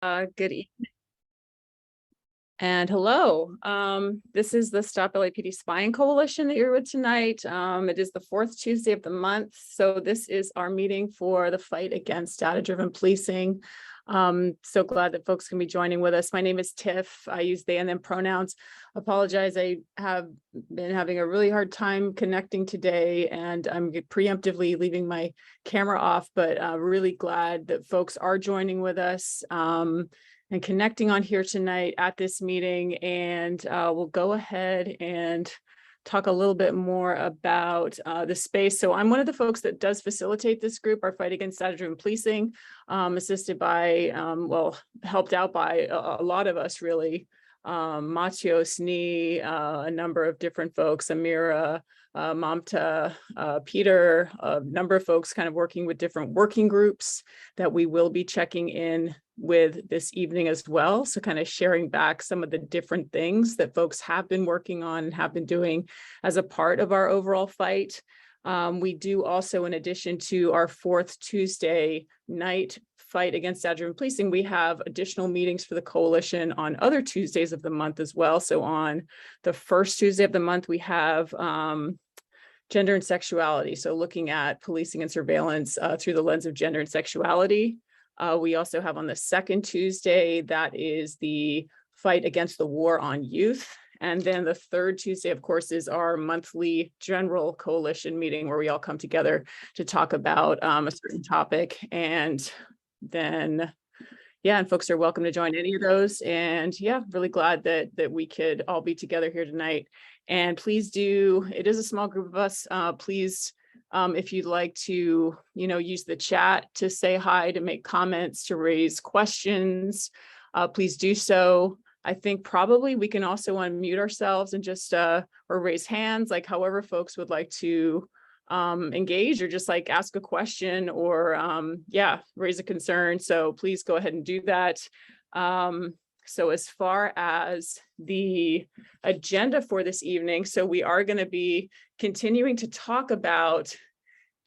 Good evening and hello. This is the Stop LAPD Spying Coalition that you're with tonight. It is the fourth Tuesday of the month. So this is our meeting for the fight against data-driven policing. So glad that folks can be joining with us. My name is Tiff. I use they and them pronouns. Apologize. I have been having a really hard time connecting today, and I'm preemptively leaving my camera off, but really glad that folks are joining with us and connecting on here tonight at this meeting. And we'll go ahead and talk a little bit more about the space. So I'm one of the folks that does facilitate this group, our fight against data-driven policing, assisted by, helped out by a lot of us really, Mateo, Snee, a number of different folks, Amira, Mamta, Peter, a number of folks kind of working with different working groups that we will be checking in with this evening as well. So kind of sharing back some of the different things that folks have been working on and have been doing as a part of our overall fight. We do also, in addition to our fourth Tuesday night fight against data-driven policing, we have additional meetings for the coalition on other Tuesdays of the month as well. So on the first Tuesday of the month, we have gender and sexuality. So looking at policing and surveillance through the lens of gender and sexuality. We also have on the second Tuesday, that is the fight against the war on youth. And then the third Tuesday, of course, is our monthly general coalition meeting where we all come together to talk about a certain topic. And then, yeah, and folks are welcome to join any of those. And yeah, really glad that we could all be together here tonight. And please do, it is a small group of us, please, if you'd like to, use the chat to say hi, to make comments, to raise questions, please do so. I think probably we can also unmute ourselves and just, or raise hands, like however folks would like to engage or just like ask a question or, raise a concern. So please go ahead and do that. So as far as the agenda for this evening, so we are going to be continuing to talk about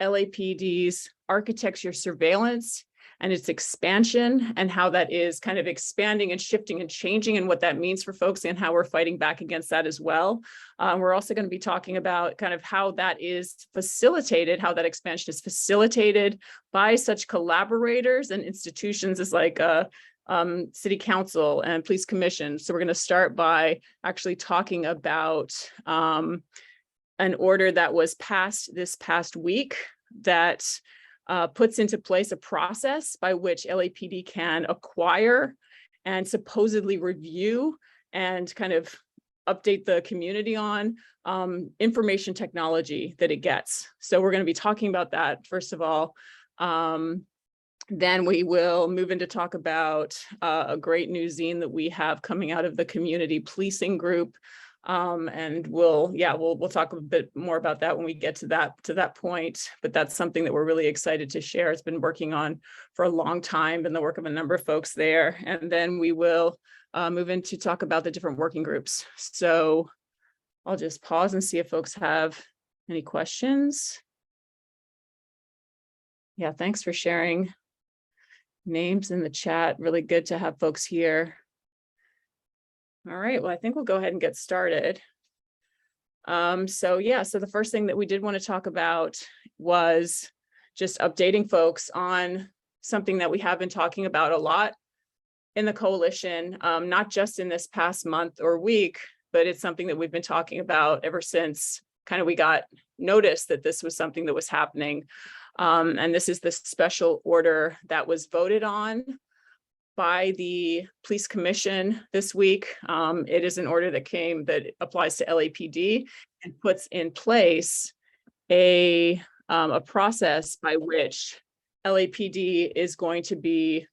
LAPD's architecture surveillance and its expansion and how that is kind of expanding and shifting and changing and what that means for folks and how we're fighting back against that as well. We're also going to be talking about kind of how that is facilitated, how that expansion is facilitated by such collaborators and institutions as like City Council and Police Commission. So we're going to start by actually talking about an order that was passed this past week that puts into place a process by which LAPD can acquire and supposedly review and kind of update the community on information technology that it gets. So we're going to be talking about that, first of all. Then we will move into talk about a great new zine that we have coming out of the community policing group. And we'll talk a bit more about that when we get to that point, but that's something that we're really excited to share. It's been working on for a long time and the work of a number of folks there. And then we will move into talk about the different working groups. So I'll just pause and see if folks have any questions. Yeah, thanks for sharing names in the chat. Really good to have folks here. All right, well, I think we'll go ahead and get started. So the first thing that we did want to talk about was just updating folks on something that we have been talking about a lot in the coalition, not just in this past month or week, but it's something that we've been talking about ever since kind of we got notice that this was something that was happening. And this is the special order that was voted on by the Police Commission this week. It is an order that applies to LAPD and puts in place a process by which LAPD is going to be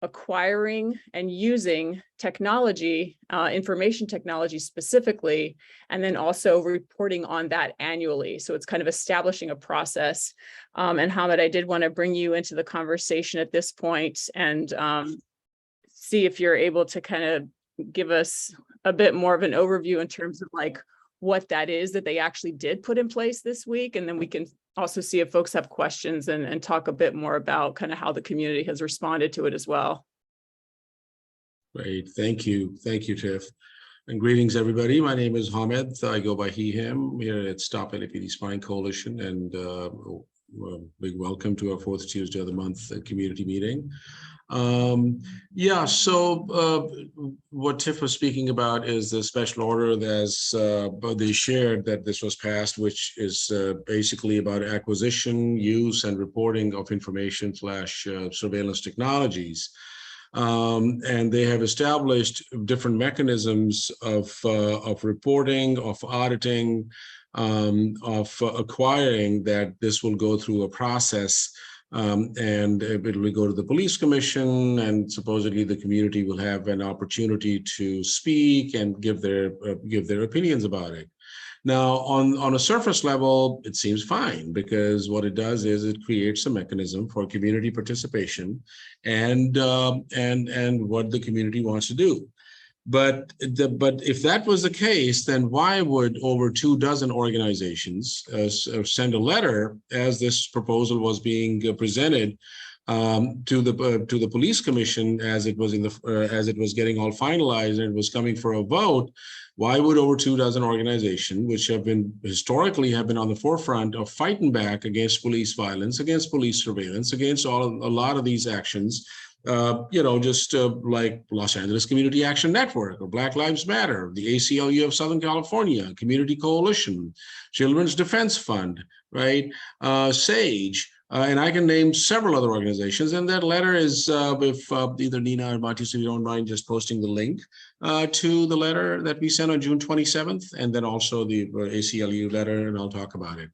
acquiring and using technology, information technology specifically, and then also reporting on that annually. So it's kind of establishing a process. And Hamid, I did want to bring you into the conversation at this point and see if you're able to kind of give us a bit more of an overview in terms of like what that is that they actually did put in place this week. And then we can also see if folks have questions and talk a bit more about kind of how the community has responded to it as well. Great. Thank you. Thank you, Tiff. And greetings, everybody. My name is Hamed. I go by he, him here at Stop LAPD Spying Coalition. And big welcome to our fourth Tuesday of the month community meeting. What Tiff was speaking about is the special order that they shared that this was passed, which is basically about acquisition, use, and reporting of information / surveillance technologies. And they have established different mechanisms of reporting, of auditing, of acquiring, that this will go through a process. And it will go to the police commission, and supposedly the community will have an opportunity to speak and give their opinions about it. Now, on a surface level, it seems fine, because what it does is it creates a mechanism for community participation and what the community wants to do. But if that was the case, then why would over 24 organizations send a letter, as this proposal was being presented to the police commission, as it was getting all finalized and it was coming for a vote? Why would over 24 organizations, which have been historically on the forefront of fighting back against police violence, against police surveillance, against a lot of these actions, like Los Angeles Community Action Network, or Black Lives Matter, the ACLU of Southern California, Community Coalition, Children's Defense Fund, right? SAGE, and I can name several other organizations. And that letter is, if either Nina or Matis, if you don't mind just posting the link to the letter that we sent on June 27th, and then also the ACLU letter, and I'll talk about it.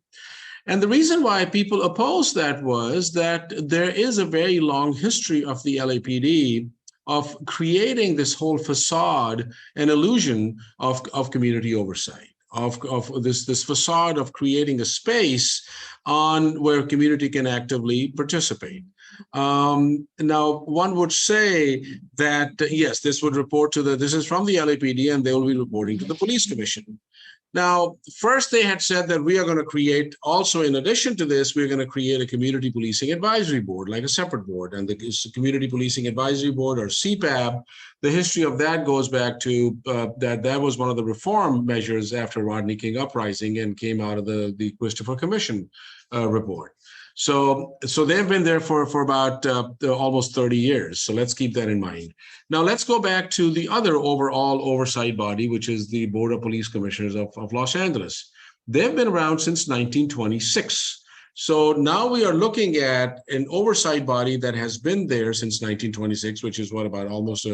And the reason why people opposed that was that there is a very long history of the LAPD of creating this whole facade and illusion of community oversight, of this facade of creating a space on where community can actively participate. Now, one would say that, yes, this would report to this is from the LAPD, and they will be reporting to the police commission. Now, first they had said that we are going to create, also in addition to this, we're going to create a community policing advisory board, like a separate board. And the Community Policing Advisory Board, or CPAB, the history of that goes back to that was one of the reform measures after Rodney King uprising, and came out of the Christopher Commission report. So they've been there for about almost 30 years. So let's keep that in mind. Now let's go back to the other overall oversight body, which is the Board of Police Commissioners of Los Angeles. They've been around since 1926. So now we are looking at an oversight body that has been there since 1926, which is what, about almost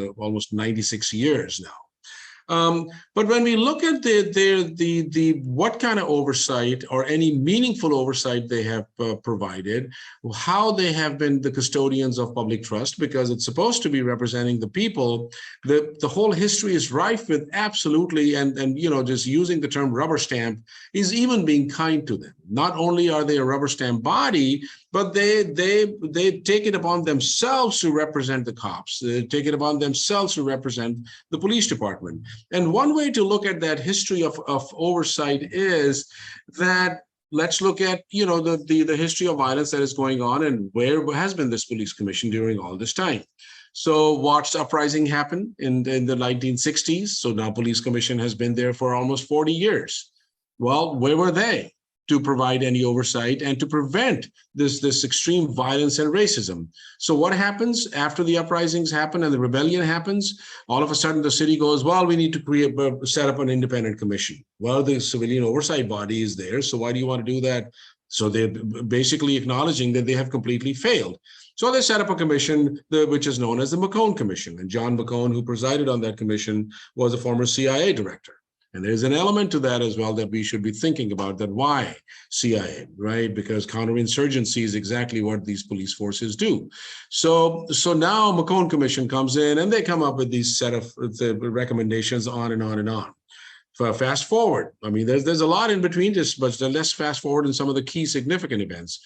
96 years now. But when we look at the what kind of oversight, or any meaningful oversight they have provided, how they have been the custodians of public trust, because it's supposed to be representing the people, the whole history is rife with absolutely, and just using the term rubber stamp is even being kind to them. Not only are they a rubber stamp body, but they take it upon themselves to represent the cops. They take it upon themselves to represent the police department. And one way to look at that history of oversight is that, let's look at the history of violence that is going on, and where has been this police commission during all this time. So Watts Uprising happened in the 1960s. So now police commission has been there for almost 40 years. Well, where were they to provide any oversight and to prevent this extreme violence and racism? So what happens after the uprisings happen and the rebellion happens? All of a sudden the city goes, well, we need to set up an independent commission. Well, the civilian oversight body is there, so why do you want to do that? So they're basically acknowledging that they have completely failed. So they set up a commission, which is known as the Mccomb Commission. And John Mccomb, who presided on that commission, was a former CIA director. And there's an element to that as well that we should be thinking about, that why CIA, right? Because counterinsurgency is exactly what these police forces do. So now Mccomb Commission comes in, and they come up with these set of recommendations on and on and on. Fast forward, I mean, there's a lot in between this, but let's fast forward in some of the key significant events.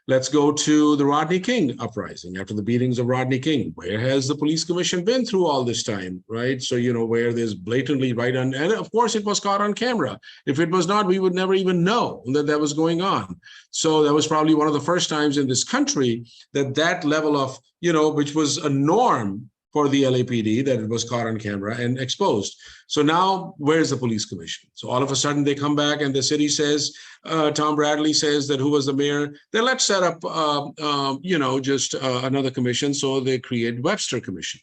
Let's go to the Rodney King uprising. After the beatings of Rodney King, where has the police commission been through all this time, right? So, where there's blatantly and of course it was caught on camera. If it was not, we would never even know that was going on. So that was probably one of the first times in this country that level of, which was a norm for the LAPD that it was caught on camera and exposed. So now where's the police commission? So all of a sudden they come back and the city says, Tom Bradley says that who was the mayor, then let's set up, another commission. So they create Webster Commission,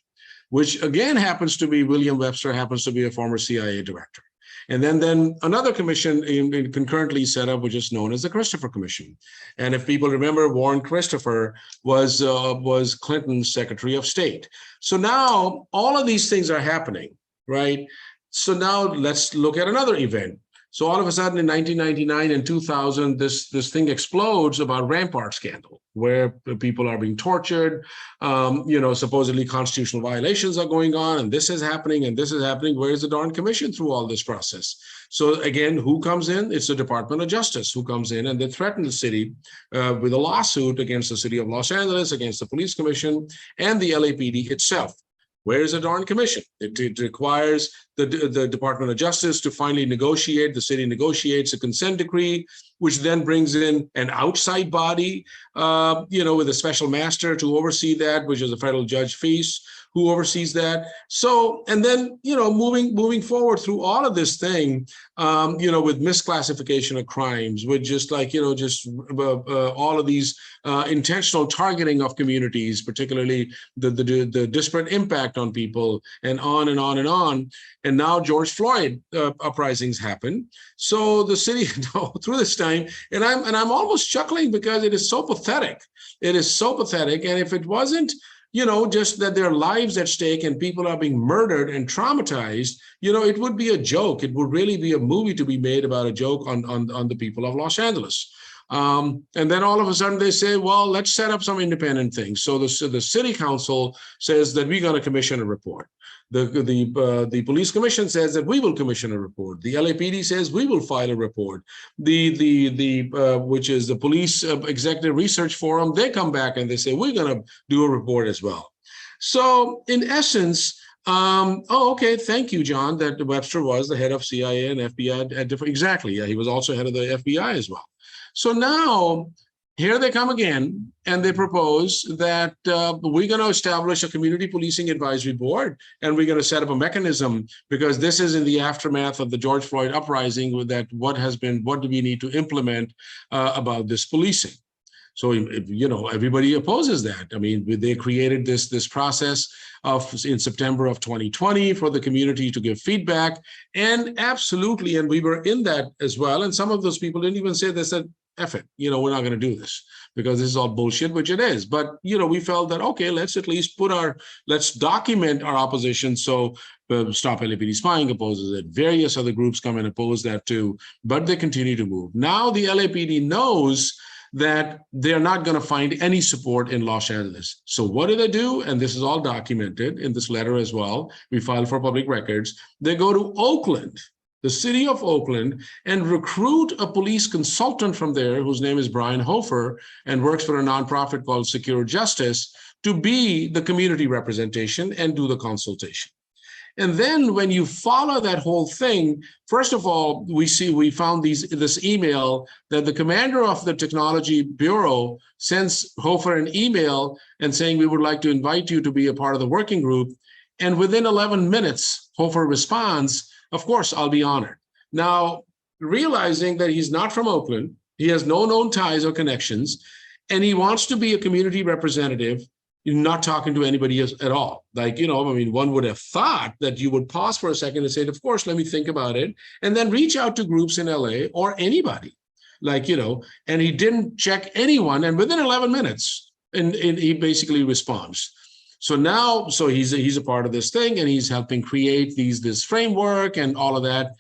which again happens to be William Webster, happens to be a former CIA director. And then another commission concurrently set up, which is known as the Christopher Commission. And if people remember, Warren Christopher was Clinton's Secretary of State. So now all of these things are happening, right? So now let's look at another event. So all of a sudden in 1999 and 2000, this thing explodes about Rampart scandal, where people are being tortured, supposedly constitutional violations are going on, and this is happening, and this is happening. Where is the darn commission through all this process? So again, who comes in? It's the Department of Justice who comes in, and they threaten the city with a lawsuit against the city of Los Angeles, against the police commission, and the LAPD itself. Where is the darn commission? It requires the Department of Justice to finally negotiate. The city negotiates a consent decree, which then brings in an outside body, with a special master to oversee that, which is a federal judge Feast, who oversees that. So, and then, moving forward through all of this thing, with misclassification of crimes, with just all of these intentional targeting of communities, particularly the disparate impact on people, and on and on and on. And now George Floyd uprisings happen. So the city through this time, and I'm almost chuckling because it is so pathetic. It is so pathetic. And if it wasn't, just that there are lives at stake and people are being murdered and traumatized, it would be a joke. It would really be a movie to be made about a joke on the people of Los Angeles. And then all of a sudden they say, well, let's set up some independent things. So the city council says that we're going to commission a report. The police commission says that we will commission a report. The LAPD says we will file a report. Which is the Police Executive Research Forum, they come back and they say we're going to do a report as well. So in essence, okay, thank you, John, that Webster was the head of CIA and FBI at different. Exactly, yeah, he was also head of the FBI as well. So now here they come again, and they propose that we're going to establish a community policing advisory board, and we're going to set up a mechanism, because this is in the aftermath of the George Floyd uprising, with that what do we need to implement about this policing. So, everybody opposes that. I mean, they created this process in September of 2020 for the community to give feedback, and absolutely, and we were in that as well. And some of those people didn't even say, they said, F it, we're not going to do this because this is all bullshit, which it is. But, we felt that, okay, let's at least let's document our opposition. So Stop LAPD Spying opposes it. Various other groups come and oppose that too, but they continue to move. Now the LAPD knows that they're not going to find any support in Los Angeles. So what do they do? And this is all documented in this letter as well. We filed for public records. They go to Oakland, the city of Oakland, and recruit a police consultant from there, whose name is Brian Hofer, and works for a nonprofit called Secure Justice, to be the community representation and do the consultation. And then when you follow that whole thing, first of all, we found this email that the commander of the Technology Bureau sends Hofer an email and saying, we would like to invite you to be a part of the working group. And within 11 minutes, Hofer responds, of course, I'll be honored. Now, realizing that he's not from Oakland, he has no known ties or connections, and he wants to be a community representative, not talking to anybody else at all. One would have thought that you would pause for a second and say, of course, let me think about it, and then reach out to groups in LA or anybody, and he didn't check anyone. And within 11 minutes, and he basically responds. So now, he's a part of this thing, and he's helping create this framework and all of that.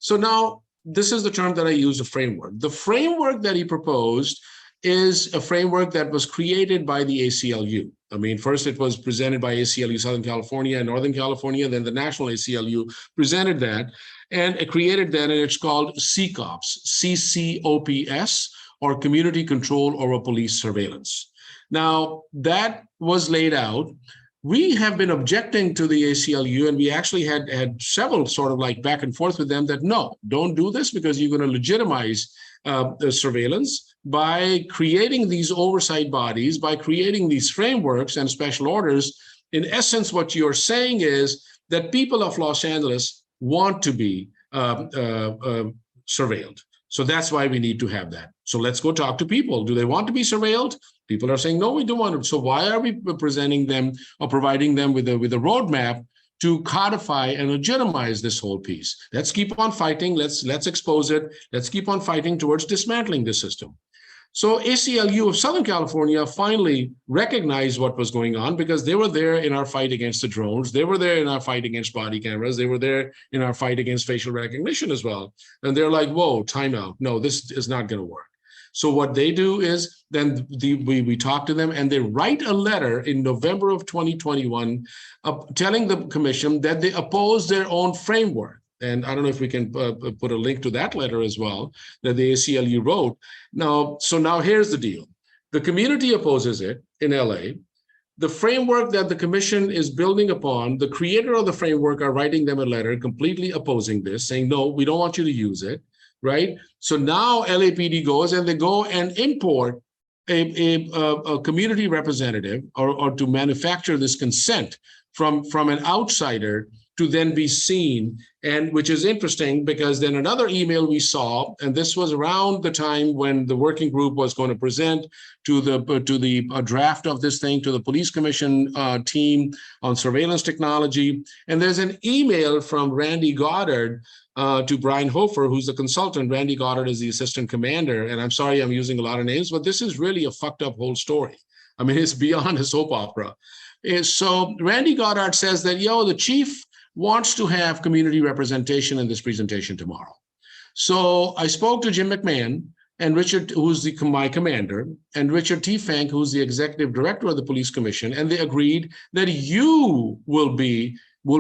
So now this is the term that I use, a framework. The framework that he proposed is a framework that was created by the ACLU. I mean, first it was presented by ACLU Southern California and Northern California, then the National ACLU presented that, and it created that, and it's called CCOPS, CCOPS, or Community Control Over Police Surveillance. Now, that was laid out. We have been objecting to the ACLU, and we actually had several sort of like back and forth with them that, no, don't do this, because you're going to legitimize the surveillance by creating these oversight bodies, by creating these frameworks and special orders in essence, what you're saying is that people of Los Angeles want to be surveilled. So that's why we need to have that. So let's go talk to people. Do they want to be surveilled? People are saying, no, we don't want to. So why are we presenting them or providing them with a roadmap to codify and legitimize this whole piece? Let's keep on fighting. Let's expose it. Let's keep on fighting towards dismantling this system. So ACLU of Southern California finally recognized what was going on, because they were there in our fight against the drones. They were there in our fight against body cameras. They were there in our fight against facial recognition as well. And they're like, whoa, time out. No, this is not going to work. So what they do is then we talk to them, and they write a letter in November of 2021 telling the commission that they oppose their own framework. And I don't know if we can put a link to that letter as well that the ACLU wrote. Now here's the deal. The community opposes it in LA. The framework that the commission is building upon, the creator of the framework are writing them a letter completely opposing this, saying, no, we don't want you to use it, right? So now LAPD goes and they go and import a community representative or to manufacture this consent from an outsider to then be seen. And which is interesting, because then another email we saw, and this was around the time when the working group was going to present to the draft of this thing to the police commission team on surveillance technology. And there's an email from Randy Goddard to Brian Hofer, who's the consultant. Randy Goddard is the assistant commander. And I'm sorry, I'm using a lot of names, but this is really a fucked up whole story. I mean, it's beyond a soap opera. So Randy Goddard says that, the chief wants to have community representation in this presentation tomorrow. So I spoke to Jim McMahon and Richard, who's my commander, and Richard T. Fank, who's the executive director of the police commission, and they agreed that you will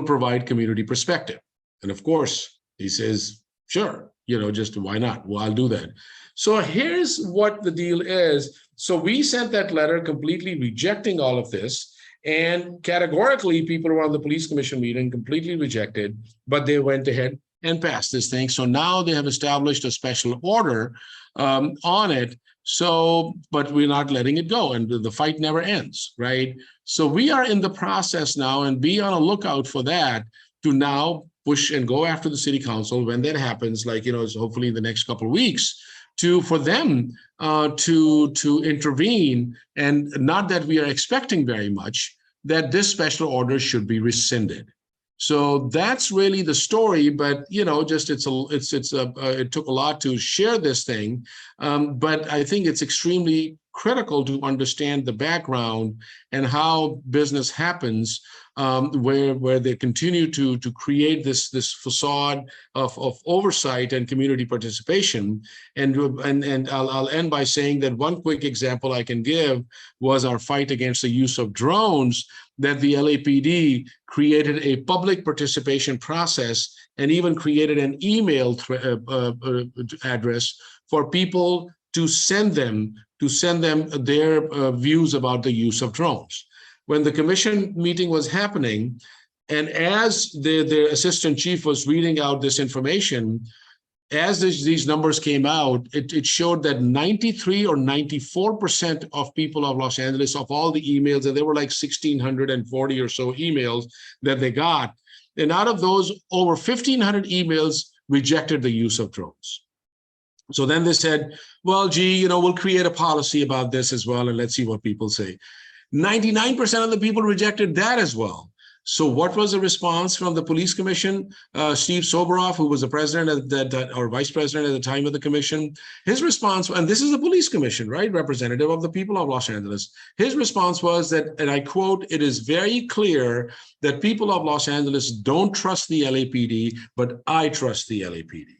provide community perspective. And of course, he says, sure, just why not? Well, I'll do that. So here's what the deal is. So we sent that letter completely rejecting all of this. And categorically, people around the police commission meeting completely rejected, but they went ahead and passed this thing. So now they have established a special order on it. So, but we're not letting it go, and the fight never ends, right? So we are in the process now, and be on a lookout for that to now push and go after the city council when that happens, hopefully in the next couple of weeks, for them to intervene, and not that we are expecting very much, that this special order should be rescinded. So that's really the story, but it took a lot to share this thing, but I think it's extremely critical to understand the background and how business happens, where they continue to create this facade of oversight and community participation. And I'll end by saying that one quick example I can give was our fight against the use of drones, that the LAPD created a public participation process and even created an email address for people to send them their views about the use of drones. When the commission meeting was happening, and as the assistant chief was reading out this information, as these numbers came out, it showed that 93 or 94% of people of Los Angeles, of all the emails, and there were like 1,640 or so emails that they got, and out of those, over 1,500 emails rejected the use of drones. So then they said, well, gee, we'll create a policy about this as well, and let's see what people say. 99% of the people rejected that as well. So what was the response from the police commission? Steve Soboroff, who was the president or vice president at the time of the commission, his response, and this is the police commission, right? Representative of the people of Los Angeles. His response was that, and I quote, "It is very clear that people of Los Angeles don't trust the LAPD, but I trust the LAPD."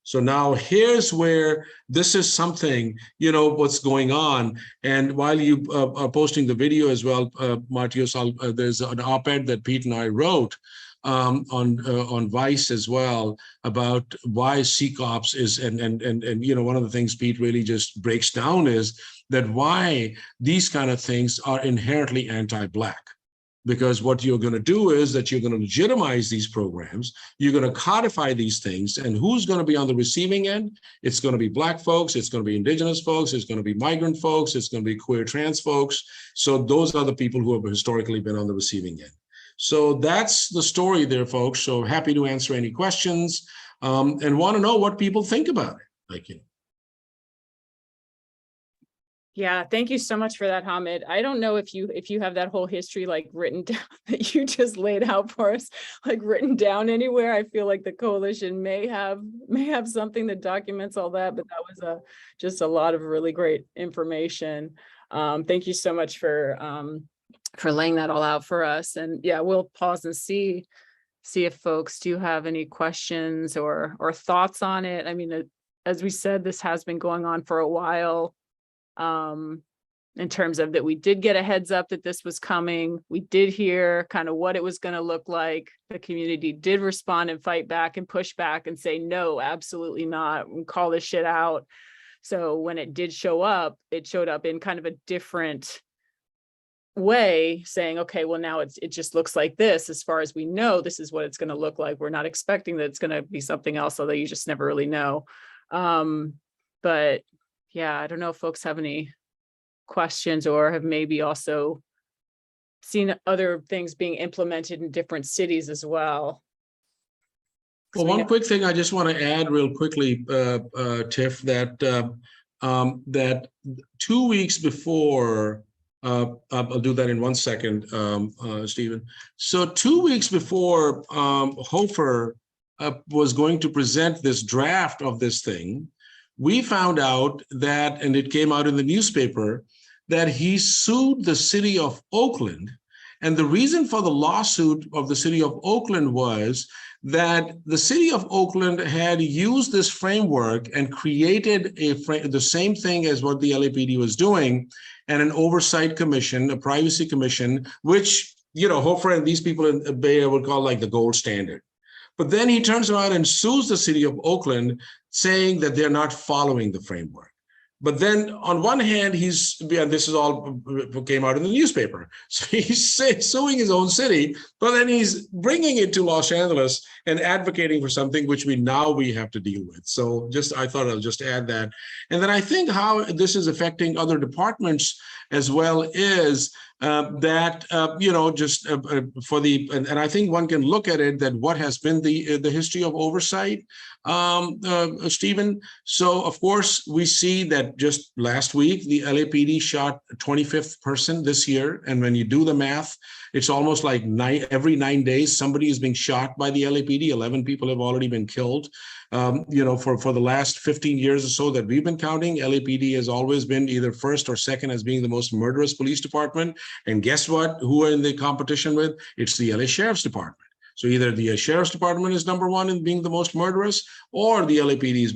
So now here's where this is something, what's going on. And while you are posting the video as well, Martios, there's an op-ed that Pete and I wrote on Vice as well about why CCOPS is, and one of the things Pete really just breaks down is that why these kind of things are inherently anti-Black. because what you're going to do is that you're going to legitimize these programs. You're going to codify these things. And who's going to be on the receiving end? It's going to be Black folks. It's going to be Indigenous folks. It's going to be migrant folks. It's going to be queer trans folks. So those are the people who have historically been on the receiving end. So that's the story there, folks. So happy to answer any questions and want to know what people think about it. Like, you know. Yeah, thank you so much for that, Hamid. I don't know if you have that whole history like written down that you just laid out for us, like written down anywhere. I feel like the coalition may have something that documents all that, but that was just a lot of really great information. Thank you so much for laying that all out for us. And yeah, we'll pause and see if folks do have any questions or thoughts on it. I mean, as we said, this has been going on for a while. In terms of that, we did get a heads up that this was coming. We did hear kind of what it was going to look like. The community did respond and fight back and push back and say, no, absolutely not, and call this shit out. So when it did show up, it showed up in kind of a different way, saying, okay, well, now it just looks like this. As far as we know, this is what it's going to look like. We're not expecting that it's going to be something else, although you just never really know. But yeah, I don't know if folks have any questions or have maybe also seen other things being implemented in different cities as well. Well, one quick thing I just want to add real quickly, Tiff, that 2 weeks before, I'll do that in 1 second, Stephen. So 2 weeks before Hofer was going to present this draft of this thing, we found out that, and it came out in the newspaper, that he sued the city of Oakland. And the reason for the lawsuit of the city of Oakland was that the city of Oakland had used this framework and created the same thing as what the LAPD was doing, and an oversight commission, a privacy commission, which, you know, Hofer and these people in the Bay Area would call like the gold standard. But then he turns around and sues the city of Oakland, saying that they're not following the framework. But then on one hand, and this is all came out in the newspaper. So he's suing his own city, but then he's bringing it to Los Angeles and advocating for something which we have to deal with. So I thought I'll just add that. And then I think how this is affecting other departments as well is that, and I think one can look at it, that what has been the history of oversight, Stephen. So of course we see that just last week, the LAPD shot a 25th person this year. And when you do the math, it's almost like every 9 days, somebody is being shot by the LAPD. 11 people have already been killed. For the last 15 years or so that we've been counting, LAPD has always been either first or second as being the most murderous police department. And guess what? Who are in the competition with? It's the LA Sheriff's Department. So either the Sheriff's Department is number one in being the most murderous, or the LAPD is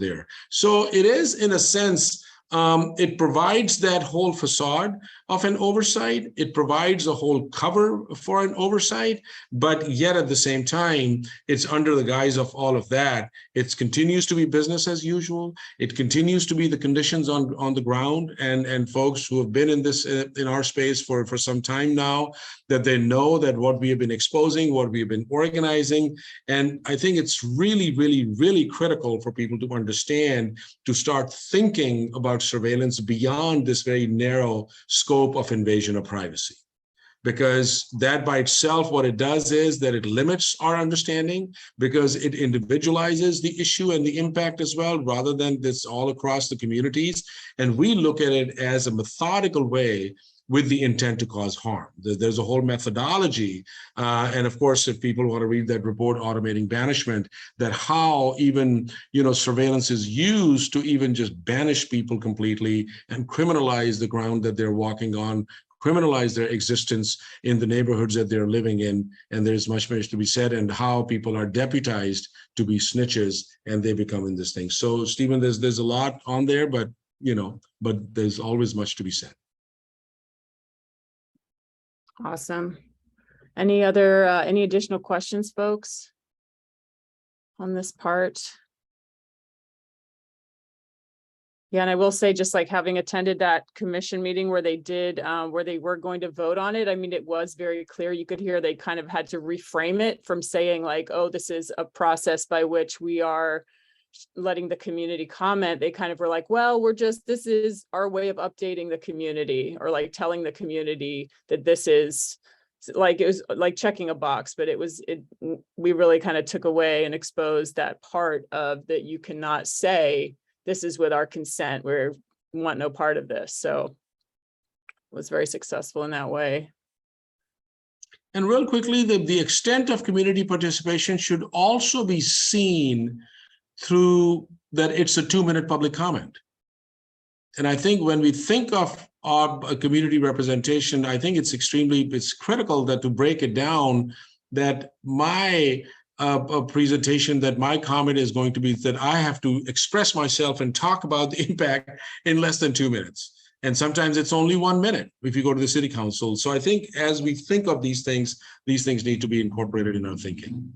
there. So it is, in a sense, it provides that whole facade of an oversight. It provides a whole cover for an oversight, but yet at the same time, it's under the guise of all of that. It continues to be business as usual. It continues to be the conditions on the ground, and folks who have been in this in our space for some time now, that they know that what we have been exposing, what we've been organizing. And I think it's really, really, really critical for people to understand, to start thinking about surveillance beyond this very narrow scope of invasion of privacy. Because that by itself, what it does is that it limits our understanding, because it individualizes the issue and the impact as well, rather than this all across the communities. And we look at it as a methodical way with the intent to cause harm. There's a whole methodology. And of course, if people want to read that report, Automating Banishment, that how even, surveillance is used to even just banish people completely and criminalize the ground that they're walking on, criminalize their existence in the neighborhoods that they're living in. And there's much to be said, and how people are deputized to be snitches and they become in this thing. So Stephen, there's a lot on there, but there's always much to be said. Awesome. Any additional questions, folks, on this part? Yeah, and I will say, just like having attended that commission meeting where they did, where they were going to vote on it, I mean, it was very clear. You could hear they kind of had to reframe it from saying like, oh, this is a process by which we are letting the community comment. They kind of were like, well, this is our way of updating the community, or like telling the community that this is like, it was like checking a box, but we really kind of took away and exposed that part of that. You cannot say this is with our consent. We want no part of this. So it was very successful in that way. And real quickly, the extent of community participation should also be seen through that it's a 2-minute public comment. And I think when we think of our community representation, I think it's critical that to break it down, that my presentation, that my comment is going to be that I have to express myself and talk about the impact in less than 2 minutes. And sometimes it's only 1 minute if you go to the city council. So I think as we think of these things need to be incorporated in our thinking.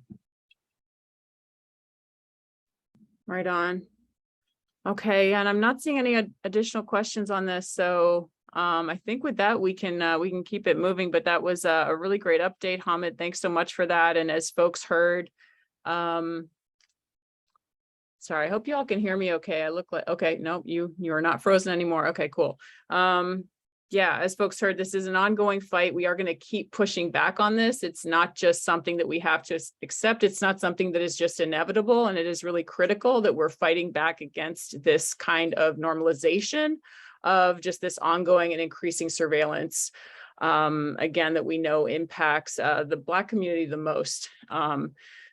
Right on. Okay, and I'm not seeing any additional questions on this. So I think with that, we can keep it moving, but that was a really great update, Hamid. Thanks so much for that. And as folks heard, sorry, I hope you all can hear me okay. I look like, okay, no, you are not frozen anymore. Okay, cool. Yeah, as folks heard, this is an ongoing fight. We are going to keep pushing back on this. It's not just something that we have to accept. It's not something that is just inevitable. And it is really critical that we're fighting back against this kind of normalization of just this ongoing and increasing surveillance, again, that we know impacts the Black community the most.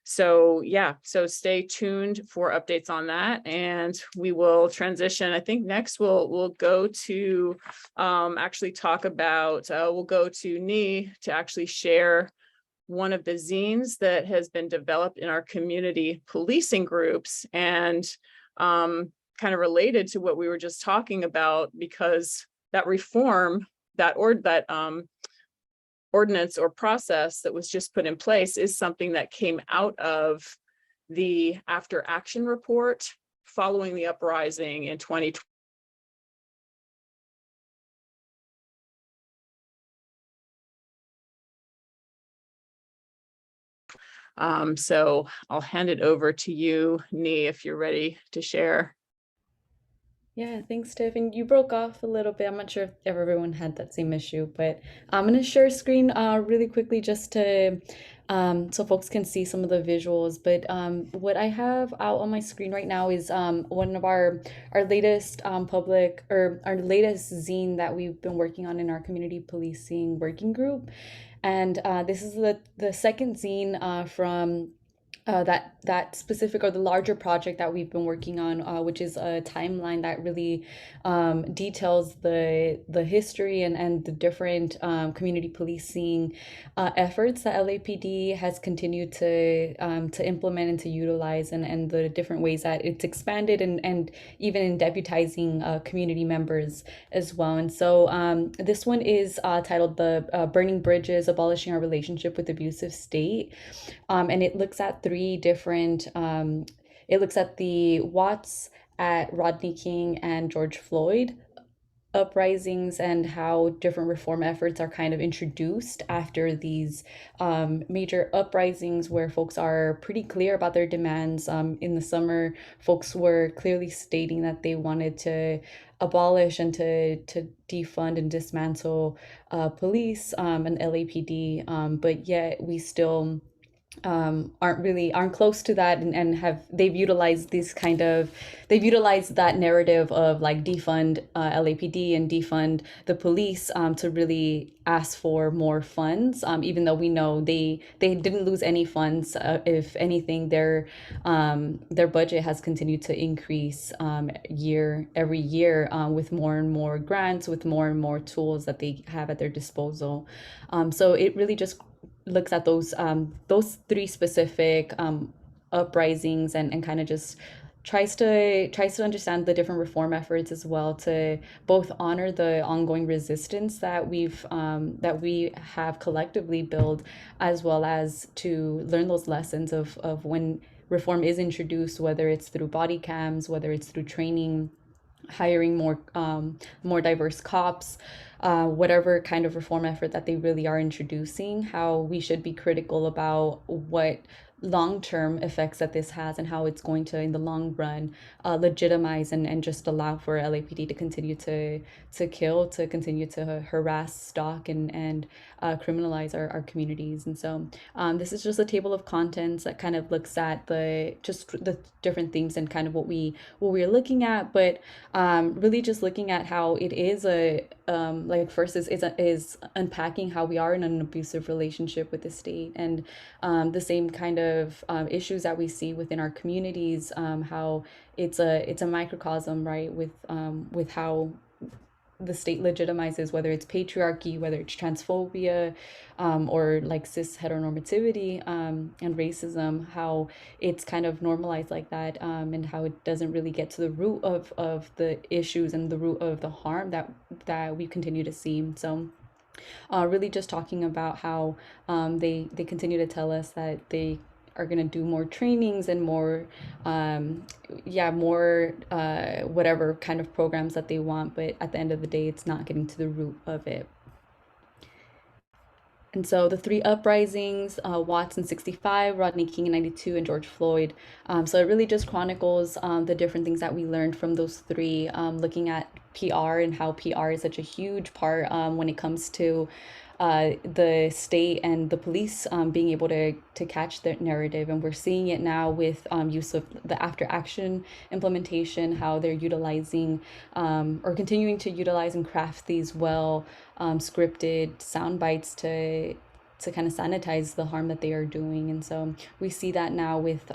So yeah, so stay tuned for updates on that, and we will transition. I think next we'll go to actually talk about, we'll go to Nee to actually share one of the zines that has been developed in our community policing groups, and kind of related to what we were just talking about, because that reform, that ordinance or process that was just put in place is something that came out of the after action report following the uprising in 2020. So I'll hand it over to you, Nee, if you're ready to share. Yeah, thanks, Tiff. And you broke off a little bit. I'm not sure if everyone had that same issue, but I'm gonna share screen really quickly just to so folks can see some of the visuals. But what I have out on my screen right now is one of our latest public, or our latest zine that we've been working on in our community policing working group. And this is the second zine from that specific, or the larger project that we've been working on, which is a timeline that really details the history and the different community policing efforts that LAPD has continued to implement and to utilize, and the different ways that it's expanded, and even in deputizing community members as well. And so this one is titled "The Burning Bridges: Abolishing Our Relationship with Abusive State," and it looks at three different, it looks at the Watts, at Rodney King and George Floyd uprisings, and how different reform efforts are kind of introduced after these major uprisings, where folks are pretty clear about their demands. In the summer, folks were clearly stating that they wanted to abolish and to defund and dismantle police and LAPD, but yet we still aren't close to that, and they've utilized that narrative of like defund LAPD and defund the police to really ask for more funds, even though we know they didn't lose any funds. If anything, their budget has continued to increase every year, with more and more grants, with more and more tools that they have at their disposal. So it really just looks at those three specific uprisings, and kind of just tries to understand the different reform efforts as well, to both honor the ongoing resistance that we have collectively built, as well as to learn those lessons of when reform is introduced, whether it's through body cams, whether it's through training, hiring more diverse cops, whatever kind of reform effort that they really are introducing, how we should be critical about what long-term effects that this has and how it's going to, in the long run, legitimize and just allow for LAPD to continue to kill, to continue to harass, stalk, and criminalize our communities. And so this is just a table of contents that kind of looks at the different things and kind of what we're looking at, but really just looking at how it is like first is unpacking how we are in an abusive relationship with the state, and the same kind of issues that we see within our communities, how it's a microcosm, right, with how the state legitimizes, whether it's patriarchy, whether it's transphobia, or like cis heteronormativity, and racism, how it's kind of normalized like that, and how it doesn't really get to the root of the issues and the root of the harm that we continue to see. So really just talking about how they continue to tell us that they are going to do more trainings and more whatever kind of programs that they want, but at the end of the day it's not getting to the root of it. And so the three uprisings, Watts in 65, Rodney King in 92, and George Floyd. So it really just chronicles the different things that we learned from those three, looking at PR and how PR is such a huge part when it comes to the state and the police being able to catch the narrative. And we're seeing it now with use of the after action implementation, how they're utilizing or continuing to utilize and craft these scripted sound bites to kind of sanitize the harm that they are doing. And so we see that now with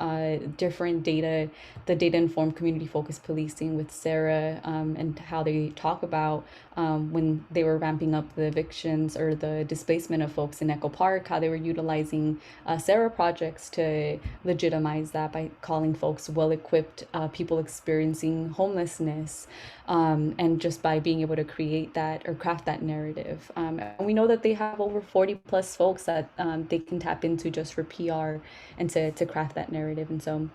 different data, the data-informed community-focused policing with Sarah, and how they talk about when they were ramping up the evictions or the displacement of folks in Echo Park, how they were utilizing Sarah projects to legitimize that by calling folks well-equipped people experiencing homelessness, and just by being able to create that or craft that narrative. And we know that they have over 40 plus folks that they can tap into just for PR and to craft that narrative. And so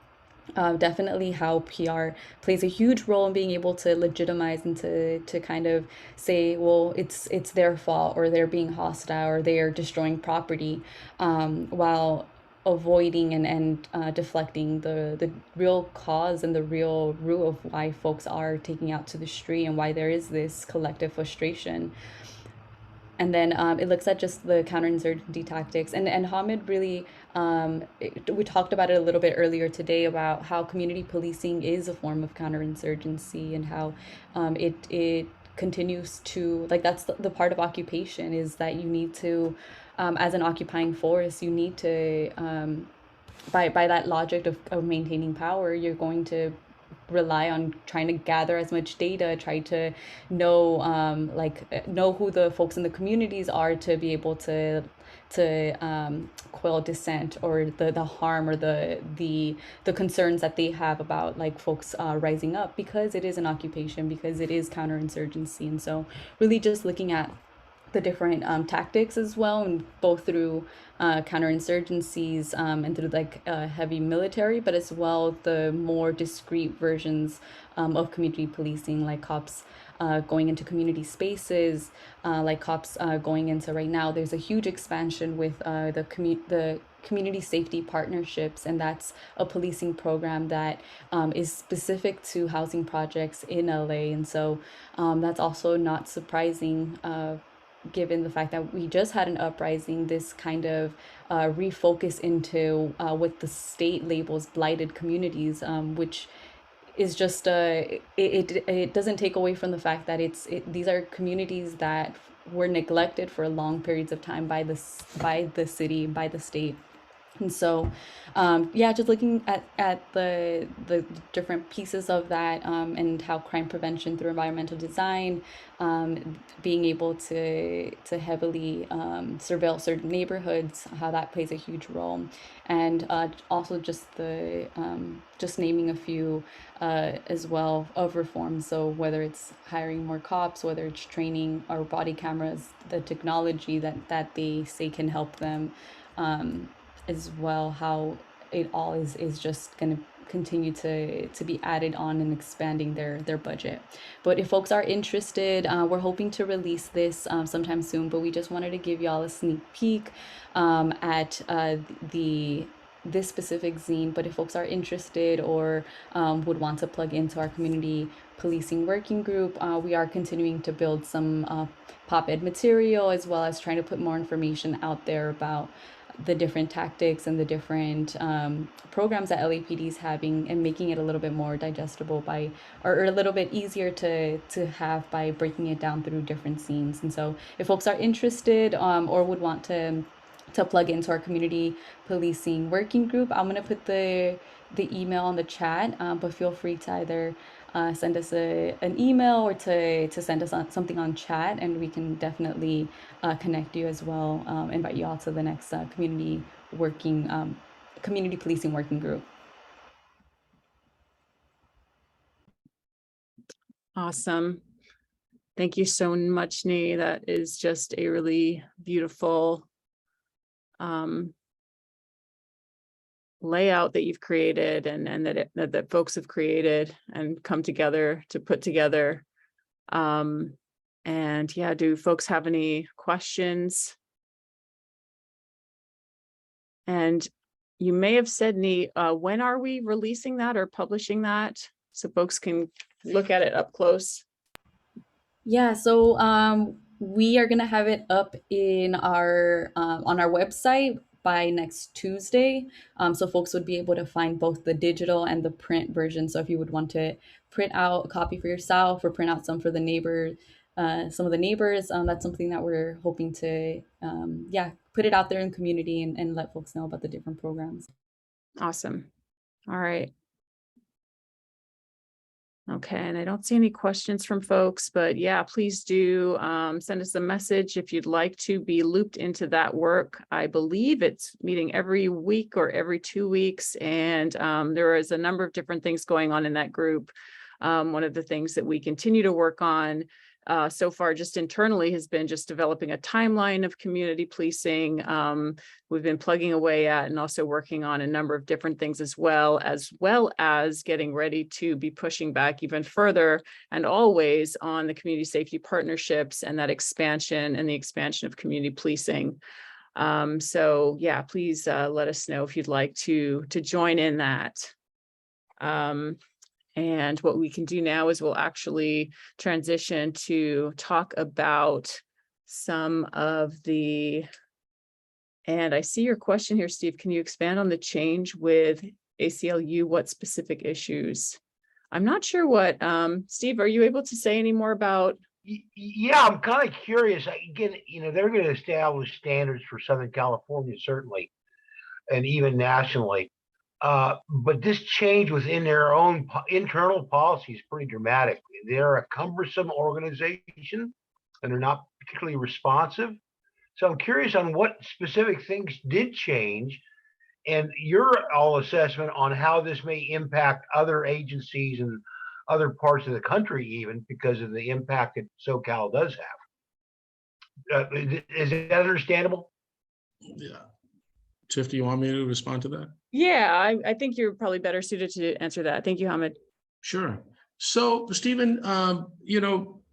definitely how PR plays a huge role in being able to legitimize and to kind of say, well, it's their fault, or they're being hostile, or they are destroying property, while avoiding and deflecting the real cause and the real root of why folks are taking out to the street and why there is this collective frustration. And then it looks at just the counterinsurgency tactics. And Hamid really, we talked about it a little bit earlier today about how community policing is a form of counterinsurgency, and how it continues to, like, that's the part of occupation, is that you need to, as an occupying force, you need to, by that logic of maintaining power, you're going to rely on trying to gather as much data, try to know know who the folks in the communities are, to be able to quell dissent or the harm or the concerns that they have about, like, folks rising up, because it is an occupation, because it is counterinsurgency. And so really just looking at the different tactics as well, and both through counterinsurgencies, and through heavy military, but as well the more discreet versions of community policing, like cops going into community spaces, like cops going into, right now there's a huge expansion with the community safety partnerships, and that's a policing program that is specific to housing projects in LA. And so that's also not surprising, given the fact that we just had an uprising, this kind of refocus into what the state labels blighted communities, which is just it doesn't take away from the fact that these are communities that were neglected for long periods of time by the city, by the state. And so, just looking at the different pieces of that, and how crime prevention through environmental design, being able to heavily surveil certain neighborhoods, how that plays a huge role, and also just the just naming a few as well of reforms. So whether it's hiring more cops, whether it's training our body cameras, the technology that they say can help them. As well, how it all is just going to continue to be added on and expanding their budget. But if folks are interested, we're hoping to release this sometime soon, but we just wanted to give y'all a sneak peek at this specific zine. But if folks are interested or would want to plug into our community policing working group, we are continuing to build some pop-ed material, as well as trying to put more information out there about the different tactics and the different programs that LAPD is having, and making it a little bit more digestible or a little bit easier to have by breaking it down through different scenes. And so if folks are interested or would want to plug into our community policing working group, I'm going to put the email on the chat, but feel free to either send us an email or to send us something on chat, and we can definitely connect you as well, invite you all to the next community policing working group. Awesome. Thank you so much, Nee. That is just a really beautiful layout that you've created, and that folks have created and come together to put together. And yeah, do folks have any questions? And you may have said, Nee, when are we releasing that or publishing that so folks can look at it up close? Yeah, so we are gonna have it up in our on our website by next Tuesday. So folks would be able to find both the digital and the print version. So if you would want to print out a copy for yourself or print out some for the neighbor, some of the neighbors, that's something that we're hoping to put it out there in the community and let folks know about the different programs. Awesome. All right. Okay, and I don't see any questions from folks, but yeah, please do send us a message if you'd like to be looped into that work. I believe it's meeting every week or every 2 weeks, and there is a number of different things going on in that group. One of the things that we continue to work on so far just internally has been just developing a timeline of community policing. We've been plugging away at and also working on a number of different things as well as getting ready to be pushing back even further and always on the community safety partnerships and that expansion and the expansion of community policing. So yeah, please let us know if you'd like to join in that. And what we can do now is we'll actually transition to talk about some of the, and I see your question here, Steve. Can you expand on the change with ACLU? What specific issues? I'm not sure what, Steve, are you able to say any more about? Yeah, I'm kind of curious. Again, they're going to establish standards for Southern California, certainly, and even nationally. But this change within their own internal policy is pretty dramatic. They're a cumbersome organization, and they're not particularly responsive. So I'm curious on what specific things did change, and your all assessment on how this may impact other agencies and other parts of the country, even because of the impact that SoCal does have. Is that understandable? Yeah. Tiff, do you want me to respond to that? Yeah, I think you're probably better suited to answer that. Thank you, Hamid. Sure. So, Stephen,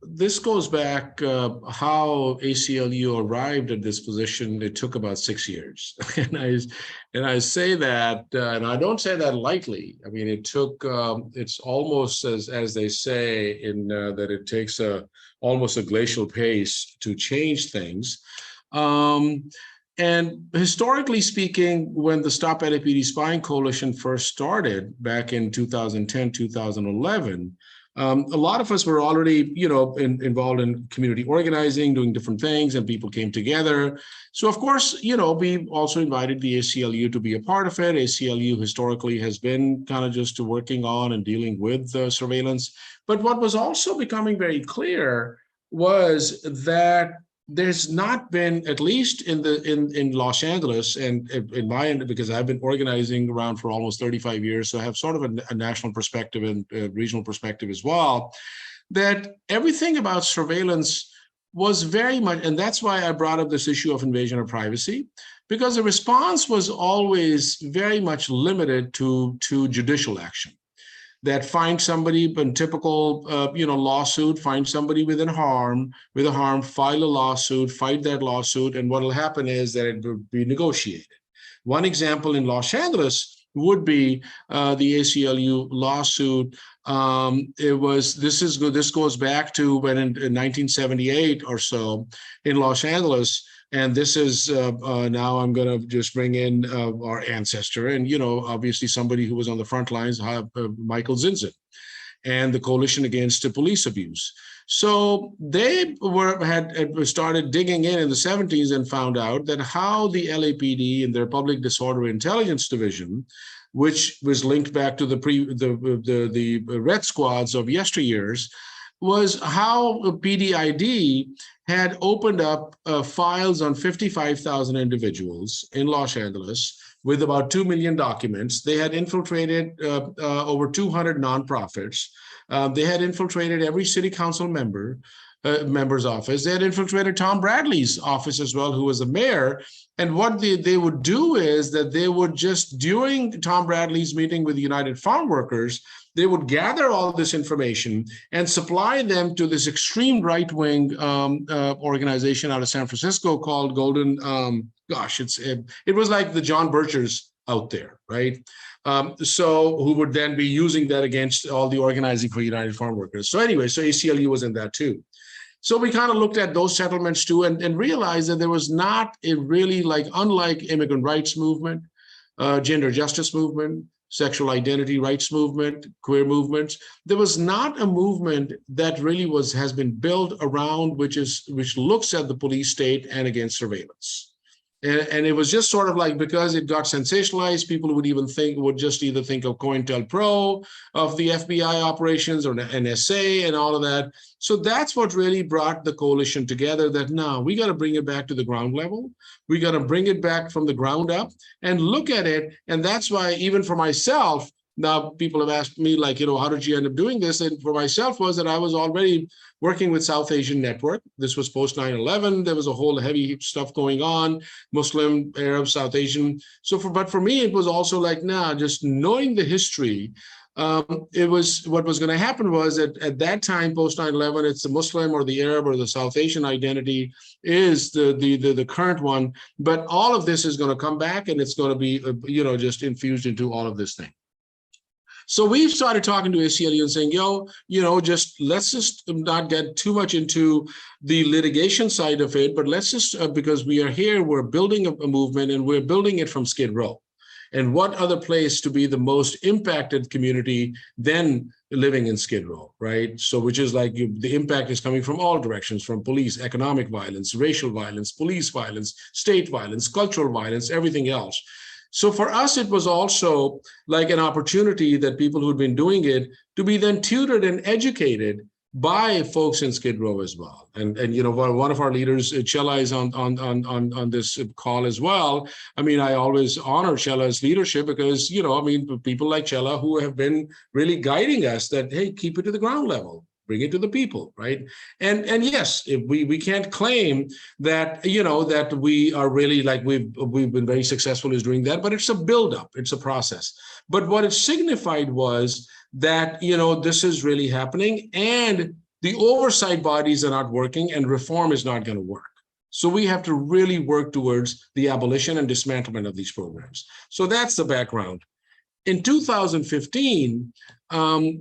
this goes back how ACLU arrived at this position. It took about 6 years, and I say that, and I don't say that lightly. I mean, it took. It's almost as they say in that it takes almost a glacial pace to change things. And historically speaking, when the Stop LAPD Spying Coalition first started back in 2010, 2011, a lot of us were already, involved in community organizing, doing different things, and people came together. So, of course, we also invited the ACLU to be a part of it. ACLU historically has been kind of just working on and dealing with surveillance. But what was also becoming very clear was that there's not been, at least in Los Angeles, and in my end, because I've been organizing around for almost 35 years, so I have sort of a national perspective and a regional perspective as well, that everything about surveillance was very much, and that's why I brought up this issue of invasion of privacy, because the response was always very much limited to judicial action. That find somebody in typical, lawsuit, find somebody with a harm, file a lawsuit, fight that lawsuit, and what will happen is that it will be negotiated. One example in Los Angeles would be the ACLU lawsuit. This goes back to when in 1978 or so in Los Angeles. And this is now I'm going to just bring in our ancestor and, obviously somebody who was on the front lines, Michael Zinzin, and the Coalition Against Police Abuse. So they had started digging in the 70s and found out that how the LAPD in their Public Disorder Intelligence Division, which was linked back to the Red Squads of yesteryears, was how PDID had opened up files on 55,000 individuals in Los Angeles with about 2 million documents. They had infiltrated over 200 nonprofits. They had infiltrated every city council member's office. They had infiltrated Tom Bradley's office as well, who was the mayor. And what they would do is that they would just, during Tom Bradley's meeting with the United Farm Workers, they would gather all this information and supply them to this extreme right-wing organization out of San Francisco called Golden. It was like the John Birchers out there, right? So who would then be using that against all the organizing for United Farm Workers. So anyway, so ACLU was in that too. So we kind of looked at those settlements too and realized that there was not a really, unlike immigrant rights movement, gender justice movement, sexual identity rights movement, queer movements, there was not a movement that really has been built around which looks at the police state and against surveillance. And it was just sort of like, because it got sensationalized, people would just either think of COINTELPRO, of the FBI operations, or NSA and all of that. So that's what really brought the coalition together, that now we got to bring it back to the ground level. We got to bring it back from the ground up and look at it. And that's why even for myself, now people have asked me, how did you end up doing this? And for myself was that I was already working with South Asian Network. This was post 9/11. There was a whole heavy stuff going on, Muslim, Arab, South Asian. But for me, it was also just knowing the history. It was what was going to happen was that at that time, post 9/11, it's the Muslim or the Arab or the South Asian identity is the current one. But all of this is going to come back, and it's going to be just infused into all of this thing. So we've started talking to ACLU and saying, let's just not get too much into the litigation side of it, but let's just, because we are here, we're building a movement, and we're building it from Skid Row. And what other place to be the most impacted community than living in Skid Row, right? So which is the impact is coming from all directions, from police, economic violence, racial violence, police violence, state violence, cultural violence, everything else. So for us, it was also like an opportunity that people who'd been doing it to be then tutored and educated by folks in Skid Row as well. And one of our leaders, Chela, is on this call as well. I mean, I always honor Chela's leadership because, people like Chela who have been really guiding us that, hey, keep it to the ground level. Bring it to the people, right? And yes, if we can't claim that that we are really we've been very successful is doing that, but it's a buildup, it's a process. But what it signified was that this is really happening, and the oversight bodies are not working, and reform is not going to work. So we have to really work towards the abolition and dismantlement of these programs. So that's the background. In 2015,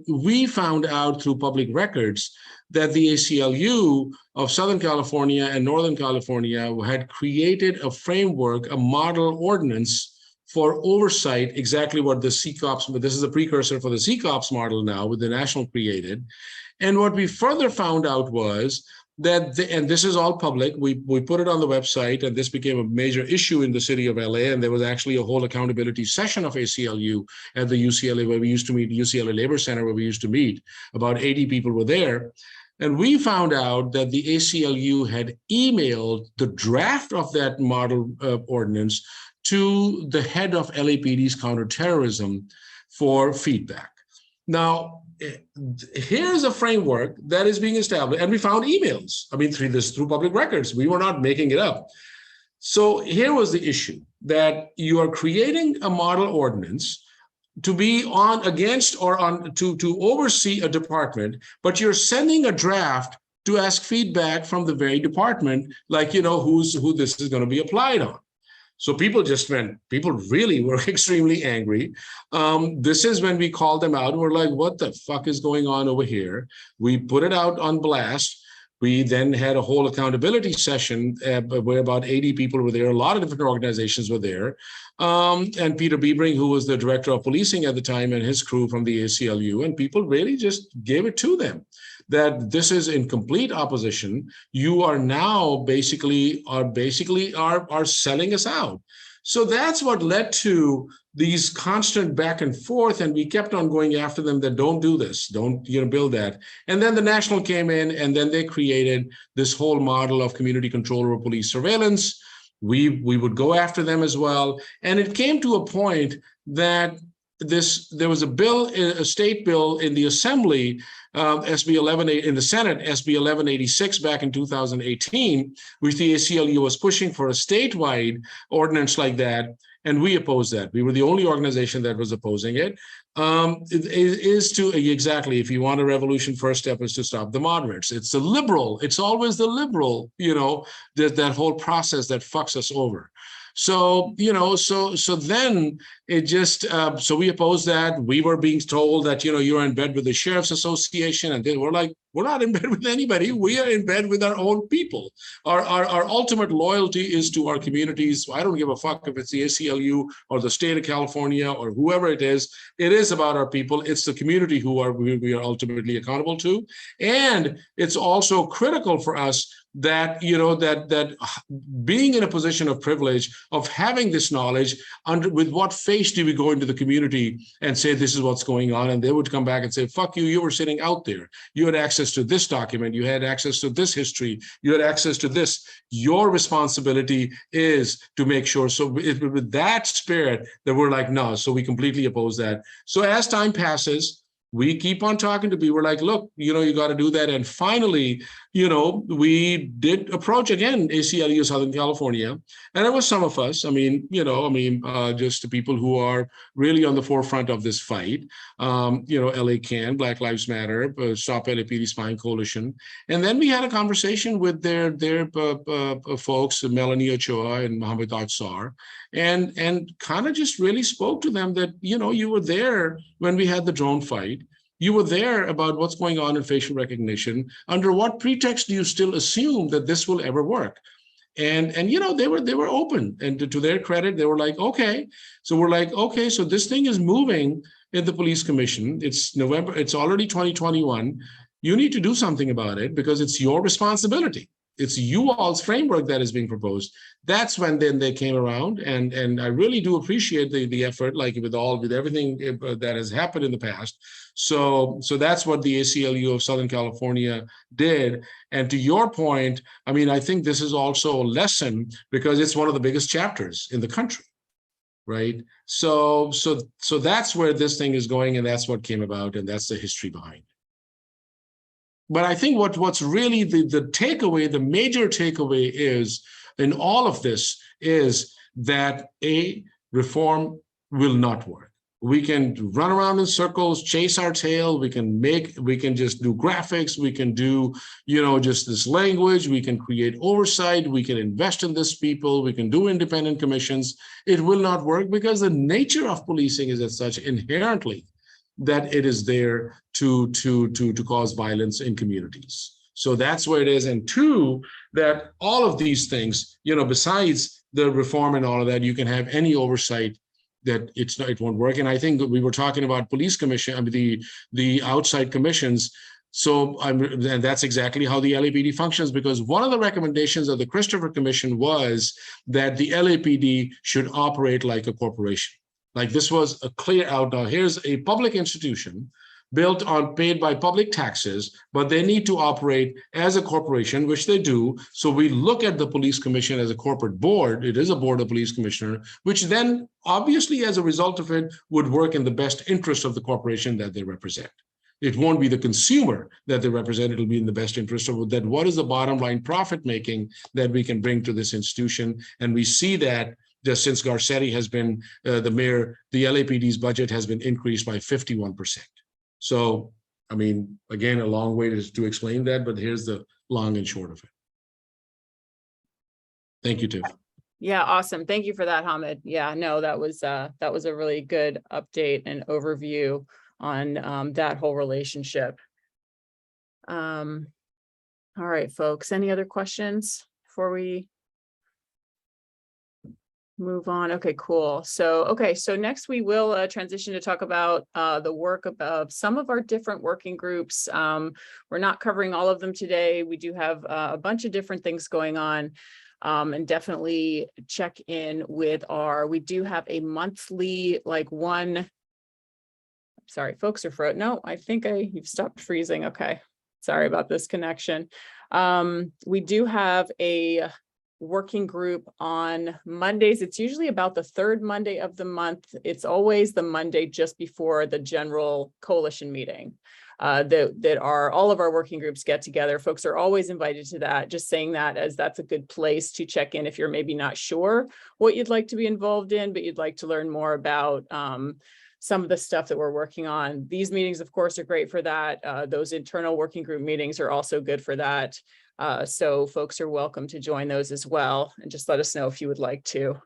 we found out through public records that the ACLU of Southern California and Northern California had created a framework, a model ordinance for oversight, exactly what the CCOPS, but this is a precursor for the CCOPS model now with the national created. And what we further found out was that, and this is all public, we put it on the website, and this became a major issue in the city of LA, and there was actually a whole accountability session of ACLU at the UCLA, where we used to meet, UCLA Labor Center, where we used to meet. About 80 people were there. And we found out that the ACLU had emailed the draft of that model ordinance to the head of LAPD's counterterrorism for feedback. Now, here's a framework that is being established, and we found emails. I mean, through public records. We were not making it up. So here was the issue, that you are creating a model ordinance to be on against or on to oversee a department, but you're sending a draft to ask feedback from the very department, like, you know, who this is going to be applied on. So people really were extremely angry. This is when we called them out. We're like, what the fuck is going on over here? We put it out on blast. We then had a whole accountability session where about 80 people were there. A lot of different organizations were there. And Peter Biebring, who was the director of policing at the time, and his crew from the ACLU, and people really just gave it to them that this is in complete opposition. You are now basically are selling us out. So that's what led to these constant back and forth, and we kept on going after them that don't do this, don't build that. And then the National came in, and then they created this whole model of community control over police surveillance. We would go after them as well, and it came to a point that there was a state bill in the Assembly, SB 11 in the Senate, SB 1186 back in 2018, which the ACLU was pushing for a statewide ordinance like that, and we opposed that. We were the only organization that was opposing it. Exactly, if you want a revolution, first step is to stop the moderates. It's always the liberal, that whole process that fucks us over. So, so then it just, so we opposed that. We were being told that, you're in bed with the Sheriff's Association. And then we're like, we're not in bed with anybody. We are in bed with our own people. Our ultimate loyalty is to our communities. I don't give a fuck if it's the ACLU or the state of California or whoever it is. It is about our people. It's the community we are ultimately accountable to. And it's also critical for us that that being in a position of privilege, of having this knowledge, with what face do we go into the community and say this is what's going on, and they would come back and say, fuck you, you were sitting out there, you had access to this document, you had access to this history, you had access to this. Your responsibility is to make sure. So with that spirit, that we're like, no, so we completely oppose that. So as time passes, we keep on talking to people. We're like, look, you got to do that. And finally, we did approach again ACLU Southern California, and it was some of us. Just the people who are really on the forefront of this fight. LA Can, Black Lives Matter, Stop LAPD Spying Coalition, and then we had a conversation with their folks, Melanie Ochoa and Mohammed Atsar, and kind of just really spoke to them that you were there when we had the drone fight. You were there about what's going on in facial recognition. Under what pretext do you still assume that this will ever work? And they were open, and to their credit, they were like, okay. So we're like, okay, so this thing is moving in the police commission. It's November, it's already 2021. You need to do something about it because it's your responsibility. It's you all's framework that is being proposed. That's when then they came around, and I really do appreciate the effort, like with everything that has happened in the past. So that's what the ACLU of Southern California did. And to your point, I think this is also a lesson because it's one of the biggest chapters in the country, right? So that's where this thing is going, and that's what came about, and that's the history behind it. But I think what's really the takeaway, the major takeaway is in all of this is that reform will not work. We can run around in circles, chase our tail. We can just do graphics. We can do, just this language. We can create oversight. We can invest in this people. We can do independent commissions. It will not work because the nature of policing is as such inherently that it is there to cause violence in communities. So that's where it is. And two, that all of these things, besides the reform and all of that, you can have any oversight that it won't work. And I think that we were talking about police commission, the outside commissions. So and that's exactly how the LAPD functions, because one of the recommendations of the Christopher Commission was that the LAPD should operate like a corporation. Like this was a clear out. Now here's a public institution built on paid by public taxes, but they need to operate as a corporation, which they do. So we look at the police commission as a corporate board. It is a board of police commissioner, which then obviously as a result of it would work in the best interest of the corporation that they represent. It won't be the consumer that they represent. It'll be in the best interest of that. What is the bottom line profit making that we can bring to this institution? And we see that just since Garcetti has been the mayor, the LAPD's budget has been increased by 51%. So, I mean, again, a long way to explain that, but here's the long and short of it. Thank you, Tiff. Yeah, awesome. Thank you for that, Hamid. Yeah, no, that was a really good update and overview on that whole relationship. All right, folks, any other questions before we move on? Okay, cool. So next we will transition to talk about the work of some of our different working groups. We're not covering all of them today. We do have a bunch of different things going on. And definitely check in with we do have a monthly, sorry, folks are frozen. No, I think you've stopped freezing. Okay. Sorry about this connection. We do have a working group on Mondays. It's usually about the third Monday of the month. It's always the Monday just before the general coalition meeting. That are all of our working groups get together. Folks are always invited to that. Just saying that as that's a good place to check in if you're maybe not sure what you'd like to be involved in, but you'd like to learn more about some of the stuff that we're working on. These meetings, of course, are great for that. Those internal working group meetings are also good for that. So folks are welcome to join those as well. And just let us know if you would like to.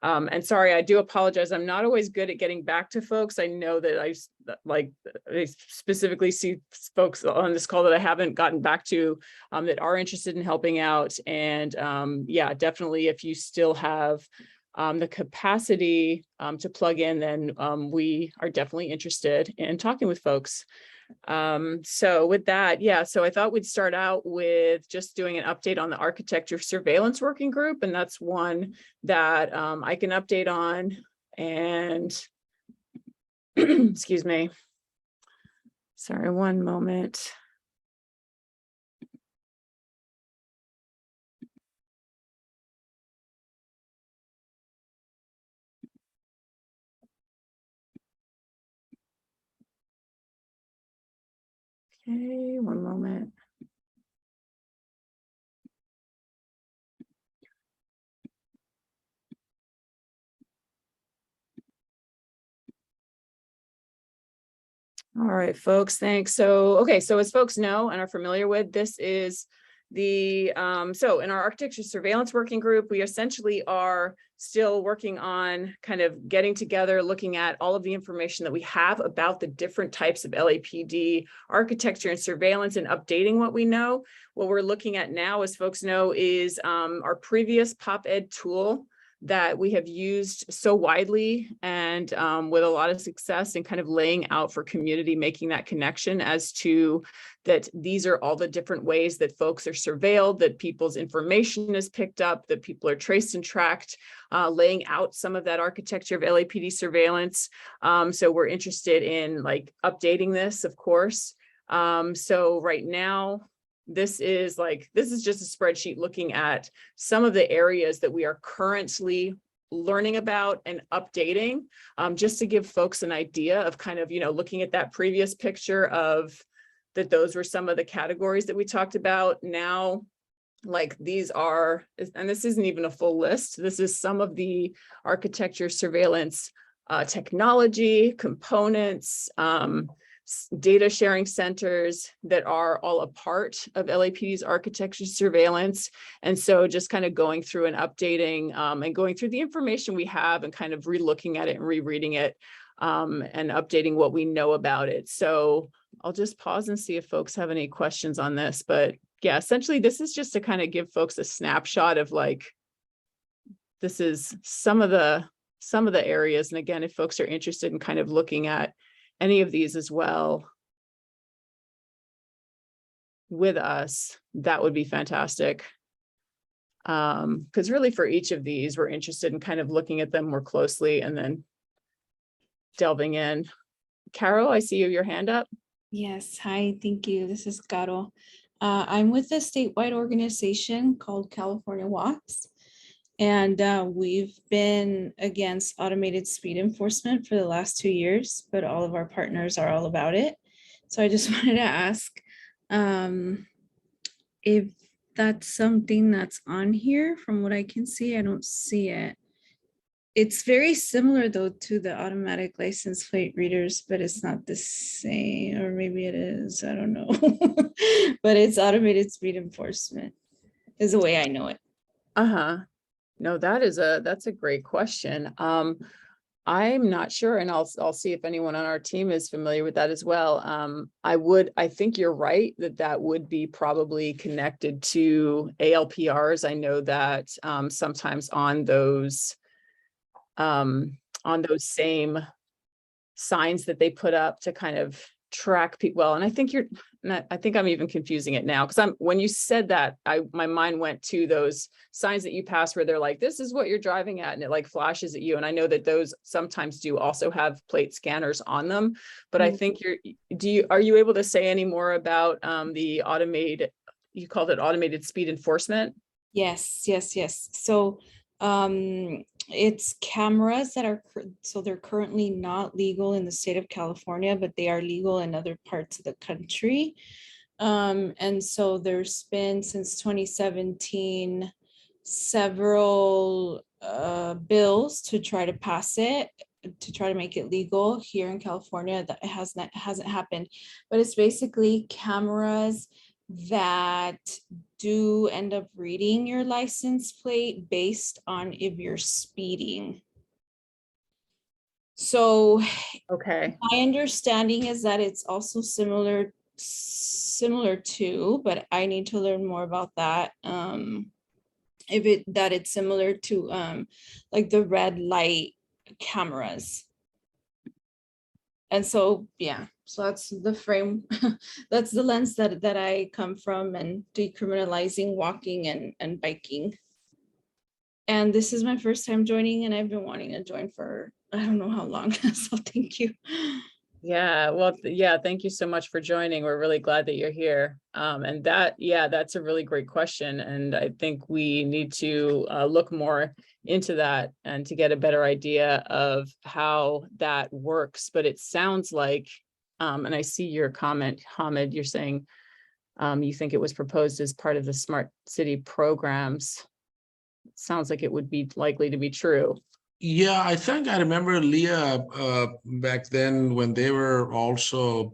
And sorry, I do apologize. I'm not always good at getting back to folks. I know that I specifically see folks on this call that I haven't gotten back to that are interested in helping out. And yeah, definitely if you still have the capacity to plug in, then we are definitely interested in talking with folks. So with that, yeah, so I thought we'd start out with just doing an update on the architecture surveillance working group. And that's one that I can update on. And excuse me. Sorry, one moment. Okay, one moment. All right, folks, thanks. So as folks know and are familiar with, this is the, so in our architecture surveillance working group, we essentially are still working on kind of getting together, looking at all of the information that we have about the different types of LAPD architecture and surveillance and updating what we know. What we're looking at now, as folks know, is our previous PopEd tool that we have used so widely and with a lot of success in kind of laying out for community, making that connection as to that these are all the different ways that folks are surveilled, that people's information is picked up, that people are traced and tracked, laying out some of that architecture of LAPD surveillance. So we're interested in updating this, of course. So right now, this is just a spreadsheet looking at some of the areas that we are currently learning about and updating, just to give folks an idea of kind of, looking at that previous picture of that those were some of the categories that we talked about. Now, these are, and this isn't even a full list, this is some of the architecture surveillance technology, components, data sharing centers that are all a part of LAPD's architecture surveillance. And so just kind of going through and updating and going through the information we have and kind of re-looking at it and rereading it and updating what we know about it. So I'll just pause and see if folks have any questions on this. But yeah, essentially this is just to kind of give folks a snapshot of this is some of the areas. And again, if folks are interested in kind of looking at any of these as well with us, that would be fantastic. Because really for each of these, we're interested in kind of looking at them more closely and then delving in. Carol, I see your hand up. Yes, hi, thank you. This is Caro. I'm with a statewide organization called California Walks. And we've been against automated speed enforcement for the last 2 years, but all of our partners are all about it. So I just wanted to ask if that's something that's on here. From what I can see, I don't see it. It's very similar though to the automatic license plate readers, but it's not the same, or maybe it is, I don't know. But it's automated speed enforcement is the way I know it. Uh-huh. No, that's a great question. I'm not sure, and I'll see if anyone on our team is familiar with that as well. I think you're right that would be probably connected to ALPRs. I know that sometimes on those same signs that they put up to kind of track people. Well, and I think I think I'm even confusing it now, because when you said that, my mind went to those signs that you pass where they're like, this is what you're driving at, and it like flashes at you. And I know that those sometimes do also have plate scanners on them, but I think are you able to say any more about the automated, you called it automated speed enforcement? Yes. So it's cameras that are, so they're currently not legal in the state of California, but they are legal in other parts of the country. And so there's been since 2017 several bills to try to pass it, to try to make it legal here in California. That hasn't happened, but it's basically cameras that do end up reading your license plate based on if you're speeding. So Okay. my understanding is that it's also similar to, but I need to learn more about that. It's similar to like the red light cameras. And so, yeah, so that's the frame, that's the lens that I come from, and decriminalizing walking and biking. And this is my first time joining, and I've been wanting to join for I don't know how long. So thank you. Yeah, well, yeah, thank you so much for joining. We're really glad that you're here. And that's a really great question. And I think we need to look more into that and to get a better idea of how that works. But it sounds like, and I see your comment, Hamid, you're saying you think it was proposed as part of the smart city programs. It sounds like it would be likely to be true. Yeah, I think I remember Leah back then when they were also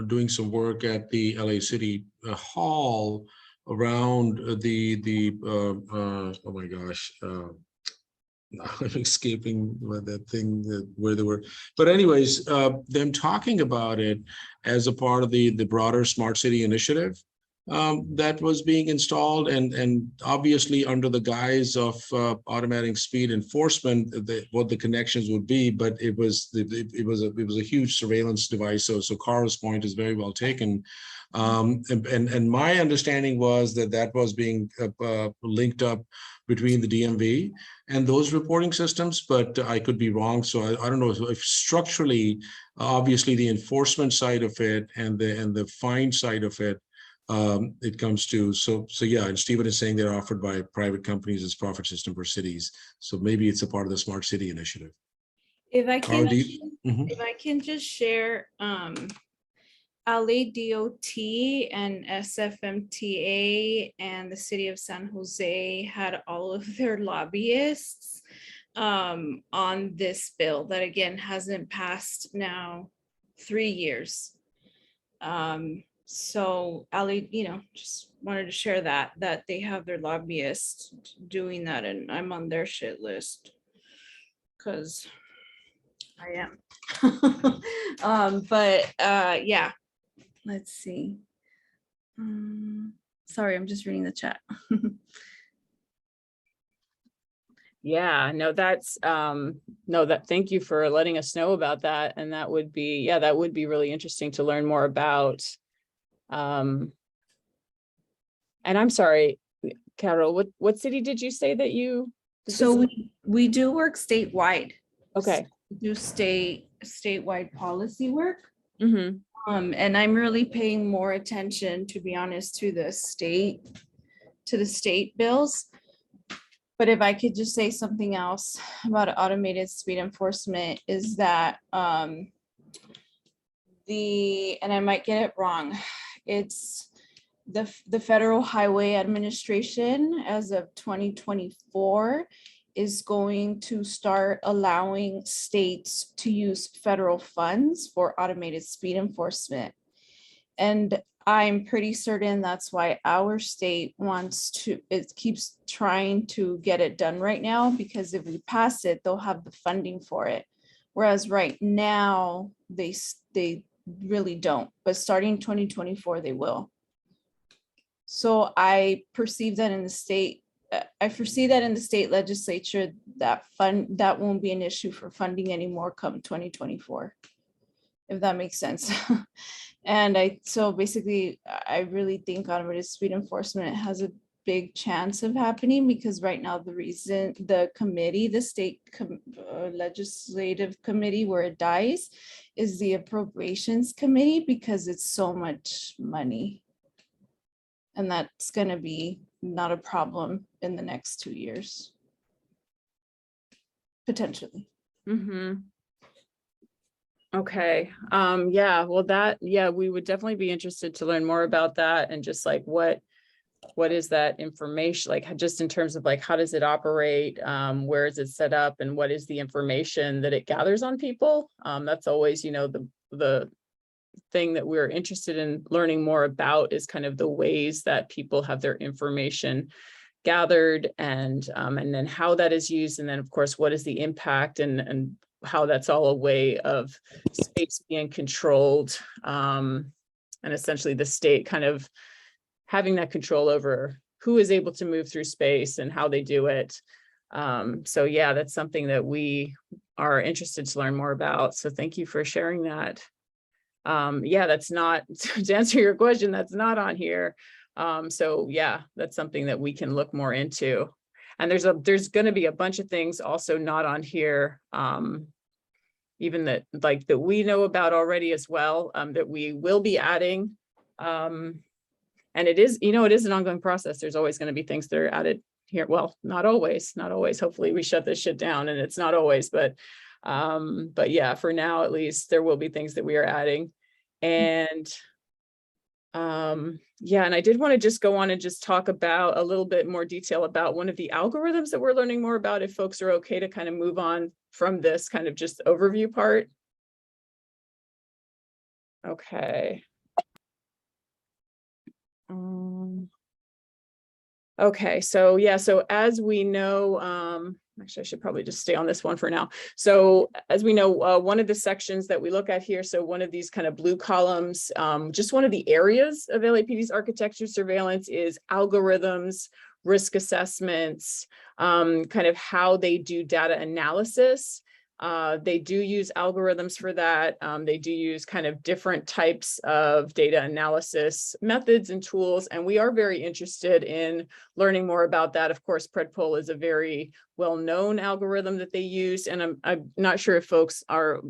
doing some work at the LA City Hall around oh my gosh, I'm escaping that thing where they were. But anyways, them talking about it as a part of the broader smart city initiative that was being installed, and obviously under the guise of automatic speed enforcement, what the connections would be. But it was a huge surveillance device. So Carl's point is very well taken. And my understanding was that was being linked up between the DMV and those reporting systems, but I could be wrong. So I don't know if structurally, obviously the enforcement side of it and the fine side of it, it comes to. So yeah, and Stephen is saying they're offered by private companies as profit system for cities. So maybe it's a part of the smart city initiative. If I can, Carl, if I can just share, LA DOT and SFMTA and the city of San Jose had all of their lobbyists on this bill that again hasn't passed now 3 years. So LA, just wanted to share that they have their lobbyists doing that, and I'm on their shit list because I am. But yeah. Let's see. Sorry, I'm just reading the chat. Yeah, no, thank you for letting us know about that. And that would be really interesting to learn more about. And I'm sorry, Carol, what city did you say that you? So we do work statewide. Okay. We do statewide policy work. Mhm. And I'm really paying more attention, to be honest, to the state bills. But if I could just say something else about automated speed enforcement is that and I might get it wrong, it's the Federal Highway Administration as of 2024 is going to start allowing states to use federal funds for automated speed enforcement. And I'm pretty certain that's why our state wants to, it keeps trying to get it done right now, because if we pass it, they'll have the funding for it. Whereas right now, they really don't, but starting 2024, they will. So I perceive that in the state, I foresee that in the state legislature, that won't be an issue for funding anymore come 2024, if that makes sense. And so basically, I really think automated speed enforcement has a big chance of happening, because right now the committee, the state legislative committee where it dies is the appropriations committee, because it's so much money. And that's going to be not a problem in the next 2 years. Potentially. Mm-hmm. Okay. Yeah, well we would definitely be interested to learn more about that, and just like what is that information, like just in terms of like, how does it operate? Where is it set up, and what is the information that it gathers on people? That's always, the thing that we're interested in learning more about, is kind of the ways that people have their information gathered, and then how that is used. And then of course, what is the impact, and how that's all a way of space being controlled, and essentially the state kind of having that control over who is able to move through space and how they do it. So yeah, that's something that we are interested to learn more about. So thank you for sharing that. Yeah, that's not, to answer your question, that's not on here. So yeah, that's something that we can look more into. And there's going to be a bunch of things also not on here, even that we know about already as well, that we will be adding. And it is, it is an ongoing process. There's always going to be things that are added here. Well, not always. Hopefully we shut this shit down, and it's not always, but yeah, for now, at least, there will be things that we are adding. And yeah, and I did want to just go on and just talk about a little bit more detail about one of the algorithms that we're learning more about, if folks are okay to kind of move on from this kind of just overview part. Okay. Okay, so yeah, so as we know, actually, I should probably just stay on this one for now. So as we know, one of the sections that we look at here, so one of these kind of blue columns, just one of the areas of LAPD's architecture surveillance is algorithms, risk assessments, kind of how they do data analysis. They do use algorithms for that. They do use kind of different types of data analysis methods and tools, and we are very interested in learning more about that. Of course, PredPol is a very well-known algorithm that they use, and I'm not sure if folks are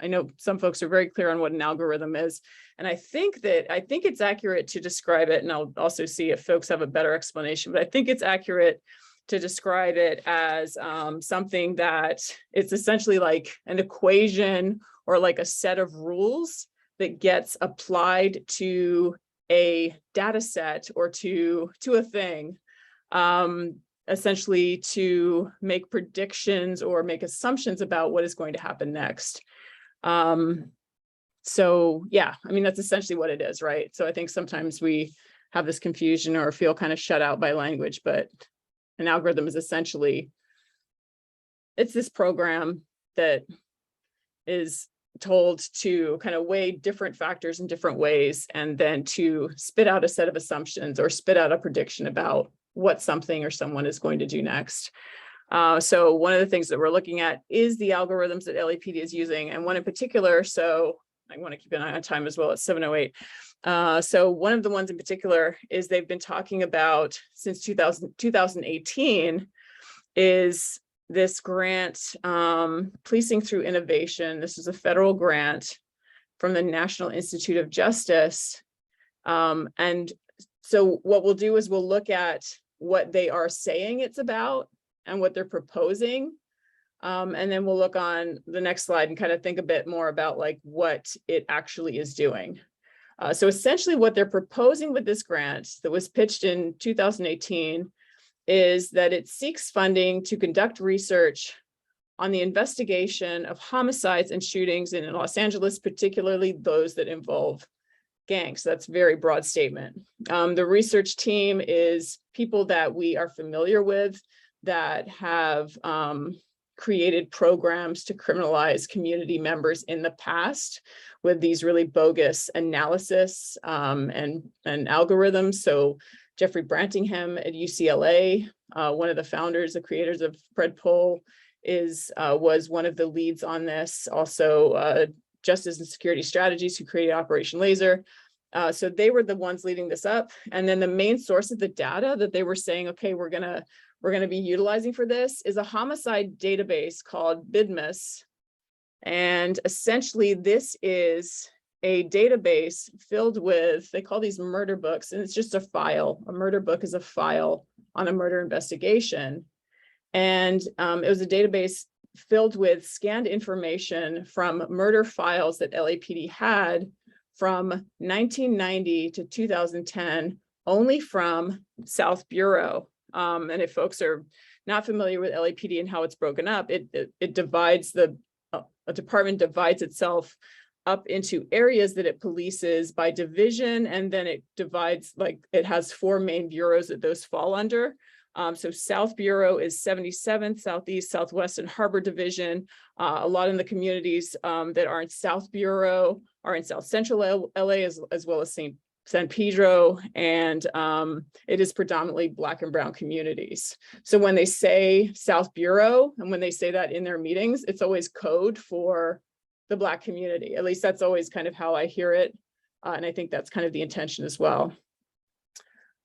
I know some folks are very clear on what an algorithm is, and I think it's accurate to describe it, and I'll also see if folks have a better explanation, but I think it's accurate to describe it as something that it's essentially like an equation or like a set of rules that gets applied to a data set or to a thing, essentially to make predictions or make assumptions about what is going to happen next. So yeah, I mean, that's essentially what it is, right? So I think sometimes we have this confusion or feel kind of shut out by language, but an algorithm is essentially, it's this program that is told to kind of weigh different factors in different ways, and then to spit out a set of assumptions or spit out a prediction about what something or someone is going to do next. So one of the things that we're looking at is the algorithms that LAPD is using, and one in particular, so I want to keep an eye on time as well, it's 7:08. So one of the ones in particular is they've been talking about since 2018 is this grant, Policing Through Innovation. This is a federal grant from the National Institute of Justice. And so what we'll do is we'll look at what they are saying it's about and what they're proposing. And then we'll look on the next slide and kind of think a bit more about like what it actually is doing. So essentially what they're proposing with this grant that was pitched in 2018 is that it seeks funding to conduct research on the investigation of homicides and shootings in Los Angeles, particularly those that involve gangs. That's a very broad statement. The research team is people that we are familiar with that have created programs to criminalize community members in the past with these really bogus analysis and algorithms. So Jeffrey Brantingham at UCLA, one of the founders, the creators of PredPol, was one of the leads on this. Also, Justice and Security Strategies, who created Operation Laser. So they were the ones leading this up. And then the main source of the data that they were saying, okay, we're gonna be utilizing for this is a homicide database called BIDMIS. And essentially this is a database filled with, they call these murder books, and it's just a file. A murder book is a file on a murder investigation. And it was a database filled with scanned information from murder files that LAPD had from 1990 to 2010, only from South Bureau. And if folks are not familiar with LAPD and how it's broken up, it divides a department divides itself up into areas that it polices by division, and then it divides, like it has 4 main bureaus that those fall under. So South Bureau is 77th, Southeast, Southwest, and Harbor Division. A lot in the communities that are in South Bureau are in South Central LA as well as San Pedro, and it is predominantly Black and brown communities. So when they say South Bureau, and when they say that in their meetings, it's always code for the Black community. At least that's always kind of how I hear it. And I think that's kind of the intention as well.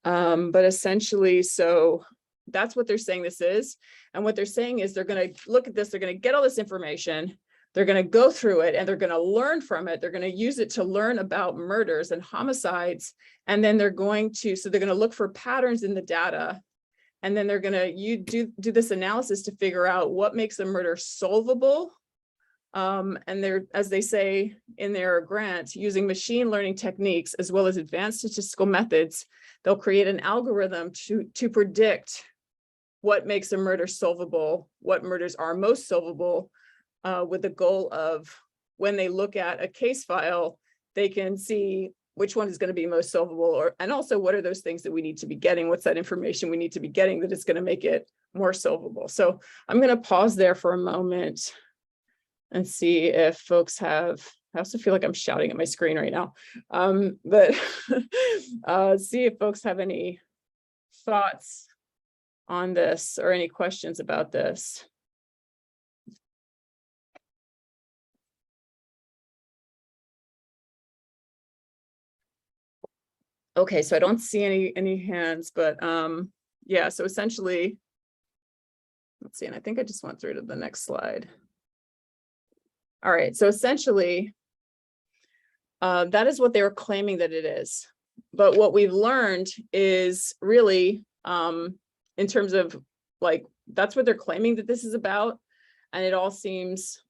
But essentially, so that's what they're saying this is. And what they're saying is they're going to look at this, they're going to get all this information, they're going to go through it, and they're going to learn from it. They're going to use it to learn about murders and homicides. And then they're going to look for patterns in the data. And then they're going to do this analysis to figure out what makes a murder solvable. And they're, as they say in their grant, using machine learning techniques as well as advanced statistical methods, they'll create an algorithm to predict what makes a murder solvable, what murders are most solvable, with the goal of when they look at a case file, they can see which one is going to be most solvable, and also what are those things that we need to be getting, what's that information we need to be getting that is going to make it more solvable. So I'm going to pause there for a moment and see if folks have, I also feel like I'm shouting at my screen right now, but see if folks have any thoughts on this or any questions about this. Okay, so I don't see any hands, but yeah, so essentially, let's see, and I think I just went through to the next slide. All right, so essentially, that is what they were claiming that it is. But what we've learned is really, in terms of like, that's what they're claiming that this is about. And it all seems,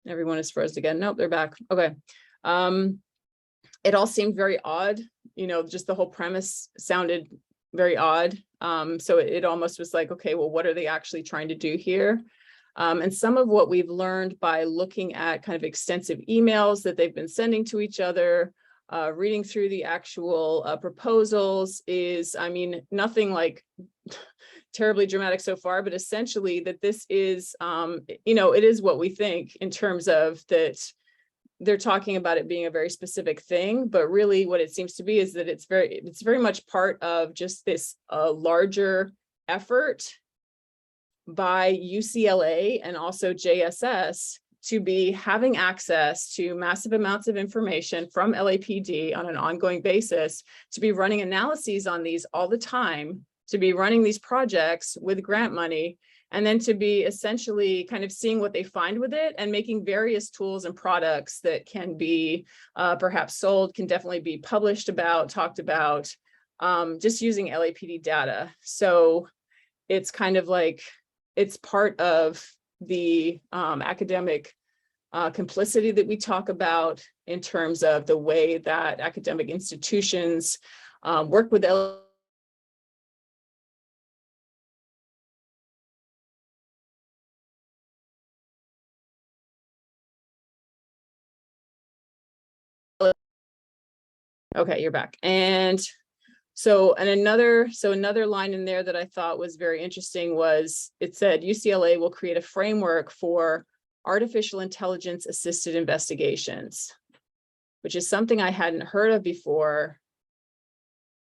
everyone is frozen again. Nope, they're back. Okay. It all seemed very odd. You know, just the whole premise sounded very odd. So it almost was like, okay, well, what are they actually trying to do here? And some of what we've learned by looking at kind of extensive emails that they've been sending to each other, reading through the actual proposals is, I mean, nothing like terribly dramatic so far, but essentially that this is, you know, it is what we think in terms of that they're talking about it being a very specific thing, but really what it seems to be is that it's very much part of just this larger effort by UCLA and also JSS to be having access to massive amounts of information from LAPD on an ongoing basis, to be running analyses on these all the time, to be running these projects with grant money, and then to be essentially kind of seeing what they find with it and making various tools and products that can be perhaps sold, can definitely be published about, talked about, just using LAPD data. So it's kind of like, it's part of the academic complicity that we talk about in terms of the way that academic institutions work with Okay, you're back. And so, another line in there that I thought was very interesting was, it said UCLA will create a framework for artificial intelligence assisted investigations, which is something I hadn't heard of before.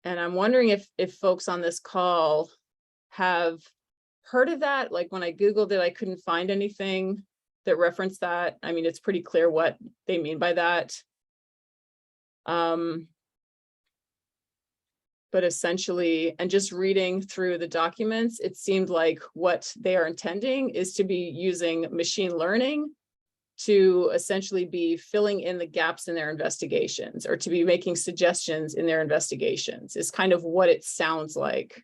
And I'm wondering if folks on this call have heard of that. Like when I Googled it, I couldn't find anything that referenced that. I mean, it's pretty clear what they mean by that. But essentially, and just reading through the documents, it seemed like what they are intending is to be using machine learning to essentially be filling in the gaps in their investigations, or to be making suggestions in their investigations, is kind of what it sounds like,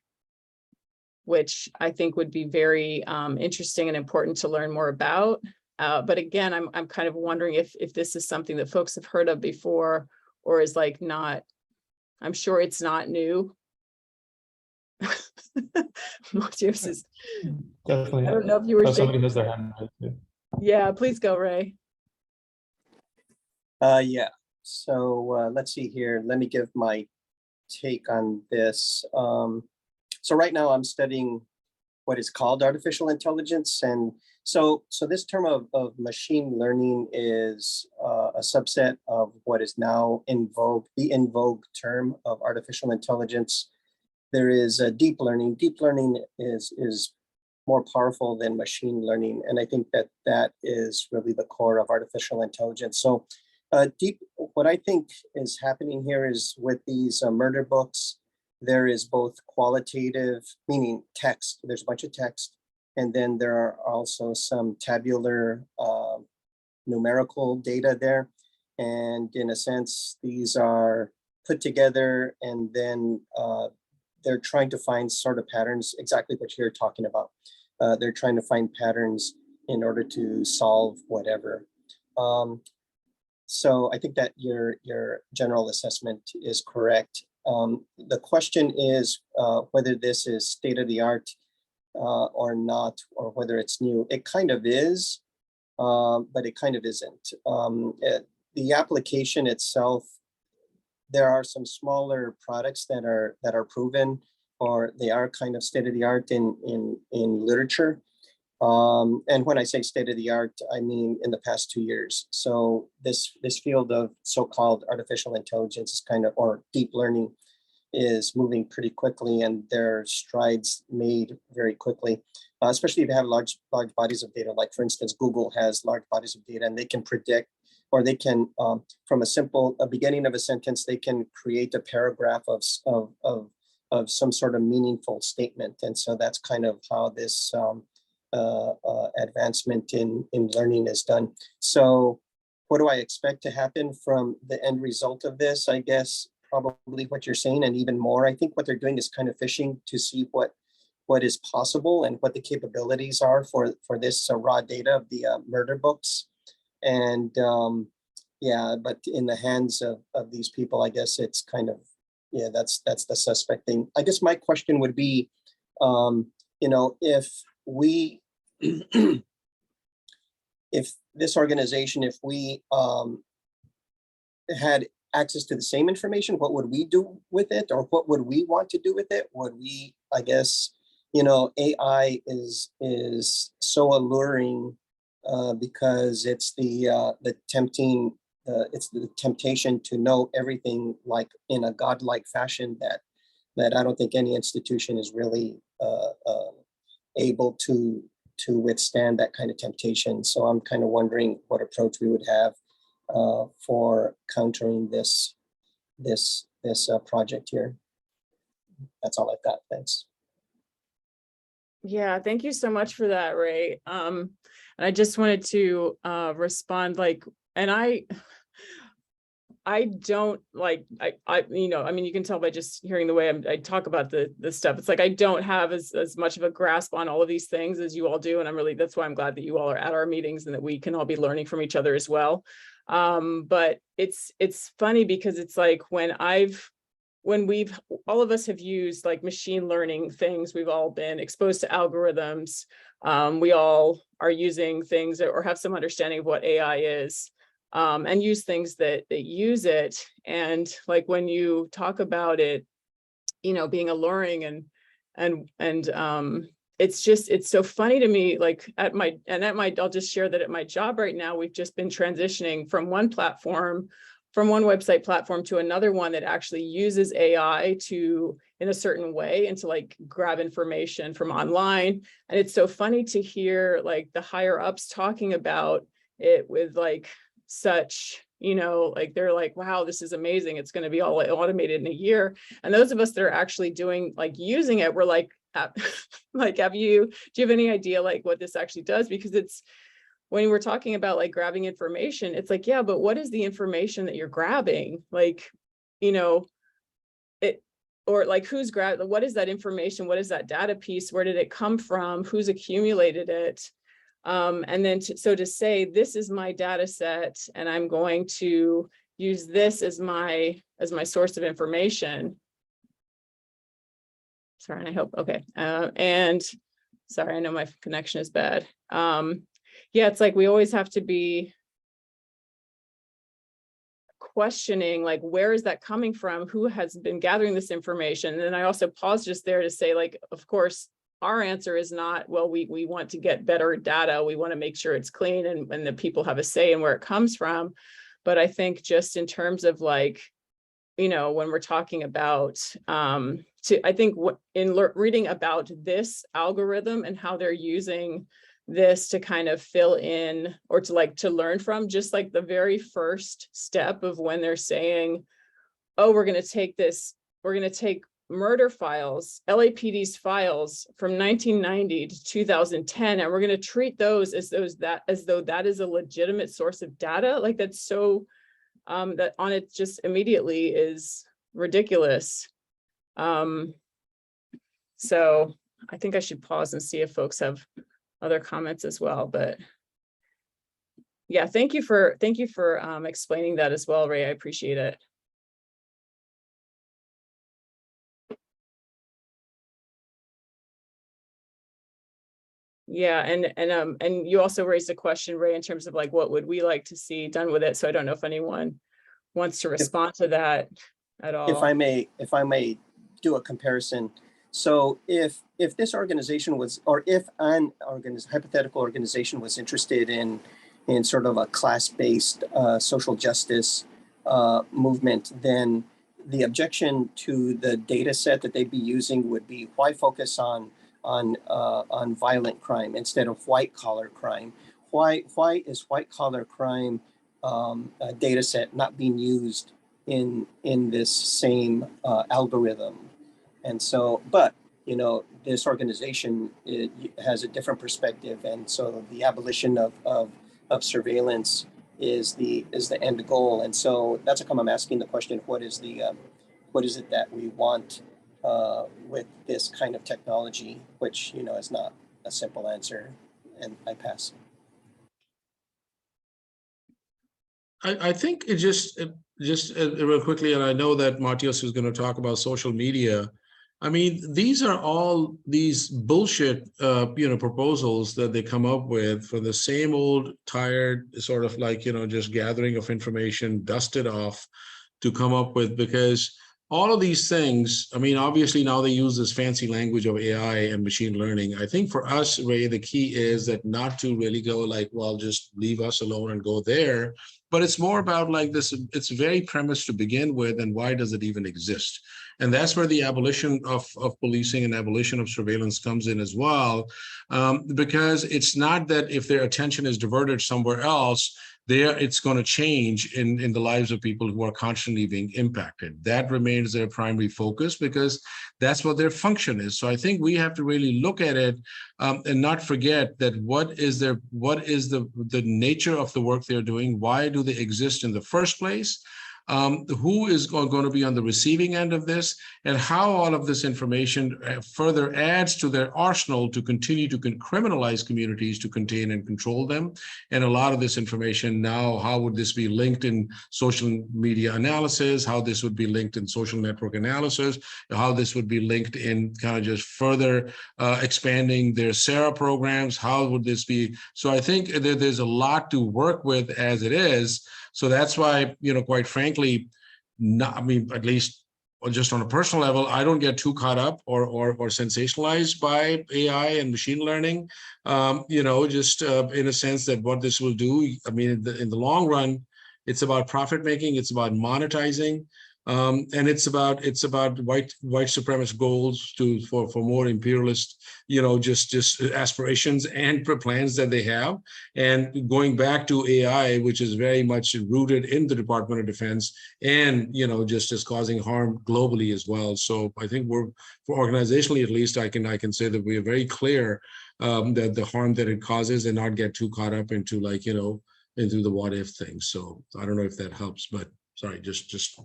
which I think would be very interesting and important to learn more about. But again, I'm kind of wondering if this is something that folks have heard of before, or is like not. I'm sure it's not new. Motius is, Definitely. I don't know if you were Somebody shaking. has their hand raised too. Yeah, please go, Ray. Yeah, so let's see here. Let me give my take on this. So right now I'm studying what is called artificial intelligence. And so this term of machine learning is a subset of what is now the in vogue term of artificial intelligence. There is deep learning. Deep learning is more powerful than machine learning. And I think that is really the core of artificial intelligence. So what I think is happening here is with these murder books, there is both qualitative, meaning text, there's a bunch of text, and then there are also some tabular numerical data there. And in a sense, these are put together, and then they're trying to find sort of patterns, exactly what you're talking about. They're trying to find patterns in order to solve whatever. So I think that your general assessment is correct. The question is whether this is state of the art or not, or whether it's new. It kind of is, but it kind of isn't. The application itself, there are some smaller products that are proven, or they are kind of state of the art in literature. And when I say state of the art, I mean in the past 2 years. So this field of so-called artificial intelligence is kind of, or deep learning, is moving pretty quickly, and there are strides made very quickly, especially if you have large bodies of data. Like for instance, Google has large bodies of data, and they can predict, or they can, from a beginning of a sentence, they can create a paragraph of some sort of meaningful statement. And so that's kind of how this advancement in learning is done. So what do I expect to happen from the end result of this? I guess probably what you're saying, and even more. I think what they're doing is kind of fishing to see what is possible and what the capabilities are for this raw data of the murder books. And yeah, but in the hands of these people, I guess it's kind of, yeah, that's the suspect thing. I guess my question would be, if we, if this organization, if we had access to the same information, what would we do with it? Or what would we want to do with it? Would we, I guess, AI is so alluring because it's the temptation to know everything like in a godlike fashion that I don't think any institution is really able to withstand that kind of temptation. So I'm kind of wondering what approach we would have for countering this project here. That's all I've got. Thanks. Yeah, thank you so much for that, Ray. And I just wanted to respond and I don't I mean, you can tell by just hearing the way I talk about the stuff. It's like I don't have as much of a grasp on all of these things as you all do. And that's why I'm glad that you all are at our meetings and that we can all be learning from each other as well. But it's funny because it's like when all of us have used like machine learning things, we've all been exposed to algorithms. We all are using things or have some understanding of what AI is. And use things that use it. And like when you talk about it, being alluring and it's so funny to me, like I'll just share that at my job right now, we've just been transitioning from one website platform to another one that actually uses AI in a certain way and to like grab information from online. And it's so funny to hear like the higher ups talking about it with like such, like they're like, wow, this is amazing. It's going to be all automated in a year. And those of us that are actually using it, we're like, do you have any idea like what this actually does? Because it's, when we're talking about like grabbing information, it's like, yeah, but what is the information that you're grabbing? Like, or like who's what is that information? What is that data piece? Where did it come from? Who's accumulated it? And then to say, this is my data set and I'm going to use this as my source of information. Sorry, and I hope, okay. And sorry, I know my connection is bad. Yeah, it's like we always have to be questioning, like, where is that coming from? Who has been gathering this information? And then I also pause just there to say, like, of course, our answer is not, well, we want to get better data. We want to make sure it's clean and that people have a say in where it comes from. But I think just in terms of like, when we're talking about, I think in reading about this algorithm and how they're using this to kind of fill in or to learn from, just like the very first step of when they're saying, oh, we're going to take murder files, LAPD's files from 1990 to 2010, and we're going to treat those as though that is a legitimate source of data. Like that's so that on it just immediately is ridiculous. So I think I should pause and see if folks have other comments as well. But yeah, thank you for explaining that as well, Ray. I appreciate it. Yeah, and you also raised a question, Ray, in terms of like what would we like to see done with it. So I don't know if anyone wants to respond to that at all. If I may do a comparison. So if this organization was, or if an hypothetical organization was interested in sort of a class-based social justice movement, then the objection to the data set that they'd be using would be, why focus on violent crime instead of white collar crime? Why is white collar crime data set not being used in this same algorithm? And so, but this organization has a different perspective, and so the abolition of surveillance is the end goal. And so that's how come I'm asking the question: what is it that we want with this kind of technology, which is not a simple answer. And I pass. I think it just real quickly, and I know that Matias is going to talk about social media. I mean, these are all these bullshit, proposals that they come up with for the same old tired sort of like, just gathering of information, dusted off to come up with, because all of these things, I mean, obviously now they use this fancy language of AI and machine learning. I think for us, Ray, the key is that not to really go like, well, just leave us alone and go there. But it's more about like this, it's very premise to begin with, and why does it even exist? And that's where the abolition of policing and abolition of surveillance comes in as well, because it's not that if their attention is diverted somewhere else, it's going to change in the lives of people who are constantly being impacted. That remains their primary focus because that's what their function is. So I think we have to really look at it and not forget that what is the nature of the work they're doing? Why do they exist in the first place? Who is going to be on the receiving end of this, and how all of this information further adds to their arsenal to continue to criminalize communities, to contain and control them. And a lot of this information now, how would this be linked in social media analysis, how this would be linked in social network analysis, how this would be linked in kind of just further expanding their SARA programs, how would this be? So I think there's a lot to work with as it is. So that's why, quite frankly, at least just on a personal level, I don't get too caught up or sensationalized by AI and machine learning, just in a sense that what this will do, I mean, in the long run, it's about profit making, it's about monetizing, and it's about white supremacist goals for more imperialist, just aspirations and plans that they have. And going back to AI, which is very much rooted in the Department of Defense, and just causing harm globally as well. So I think for organizationally, at least, I can say that we are very clear that the harm that it causes, and not get too caught up into into the what if thing. So I don't know if that helps, but sorry, just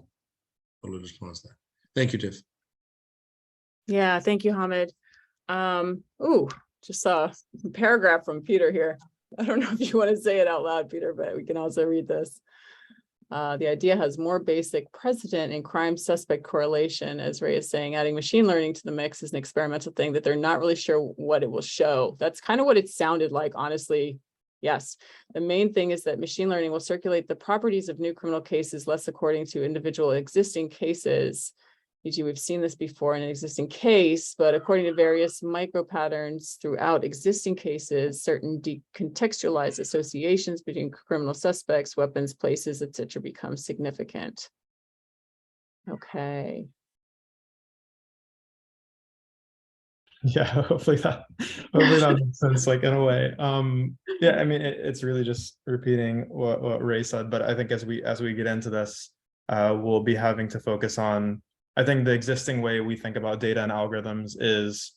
a little response there. Thank you, Tiff. Yeah, thank you, Hamid. Just saw a paragraph from Peter here. I don't know if you want to say it out loud, Peter, but we can also read this. The idea has more basic precedent in crime suspect correlation, as Ray is saying. Adding machine learning to the mix is an experimental thing that they're not really sure what it will show. That's kind of what it sounded like, honestly. Yes, the main thing is that machine learning will circulate the properties of new criminal cases less according to individual existing cases. E.g., we've seen this before in an existing case, but according to various micro patterns throughout existing cases, certain decontextualized associations between criminal suspects, weapons, places, etc., become significant. Okay. Yeah, hopefully that makes sense, like, in a way. Yeah, I mean, it's really just repeating what Ray said, but I think as we get into this, we'll be having to focus on, I think the existing way we think about data and algorithms is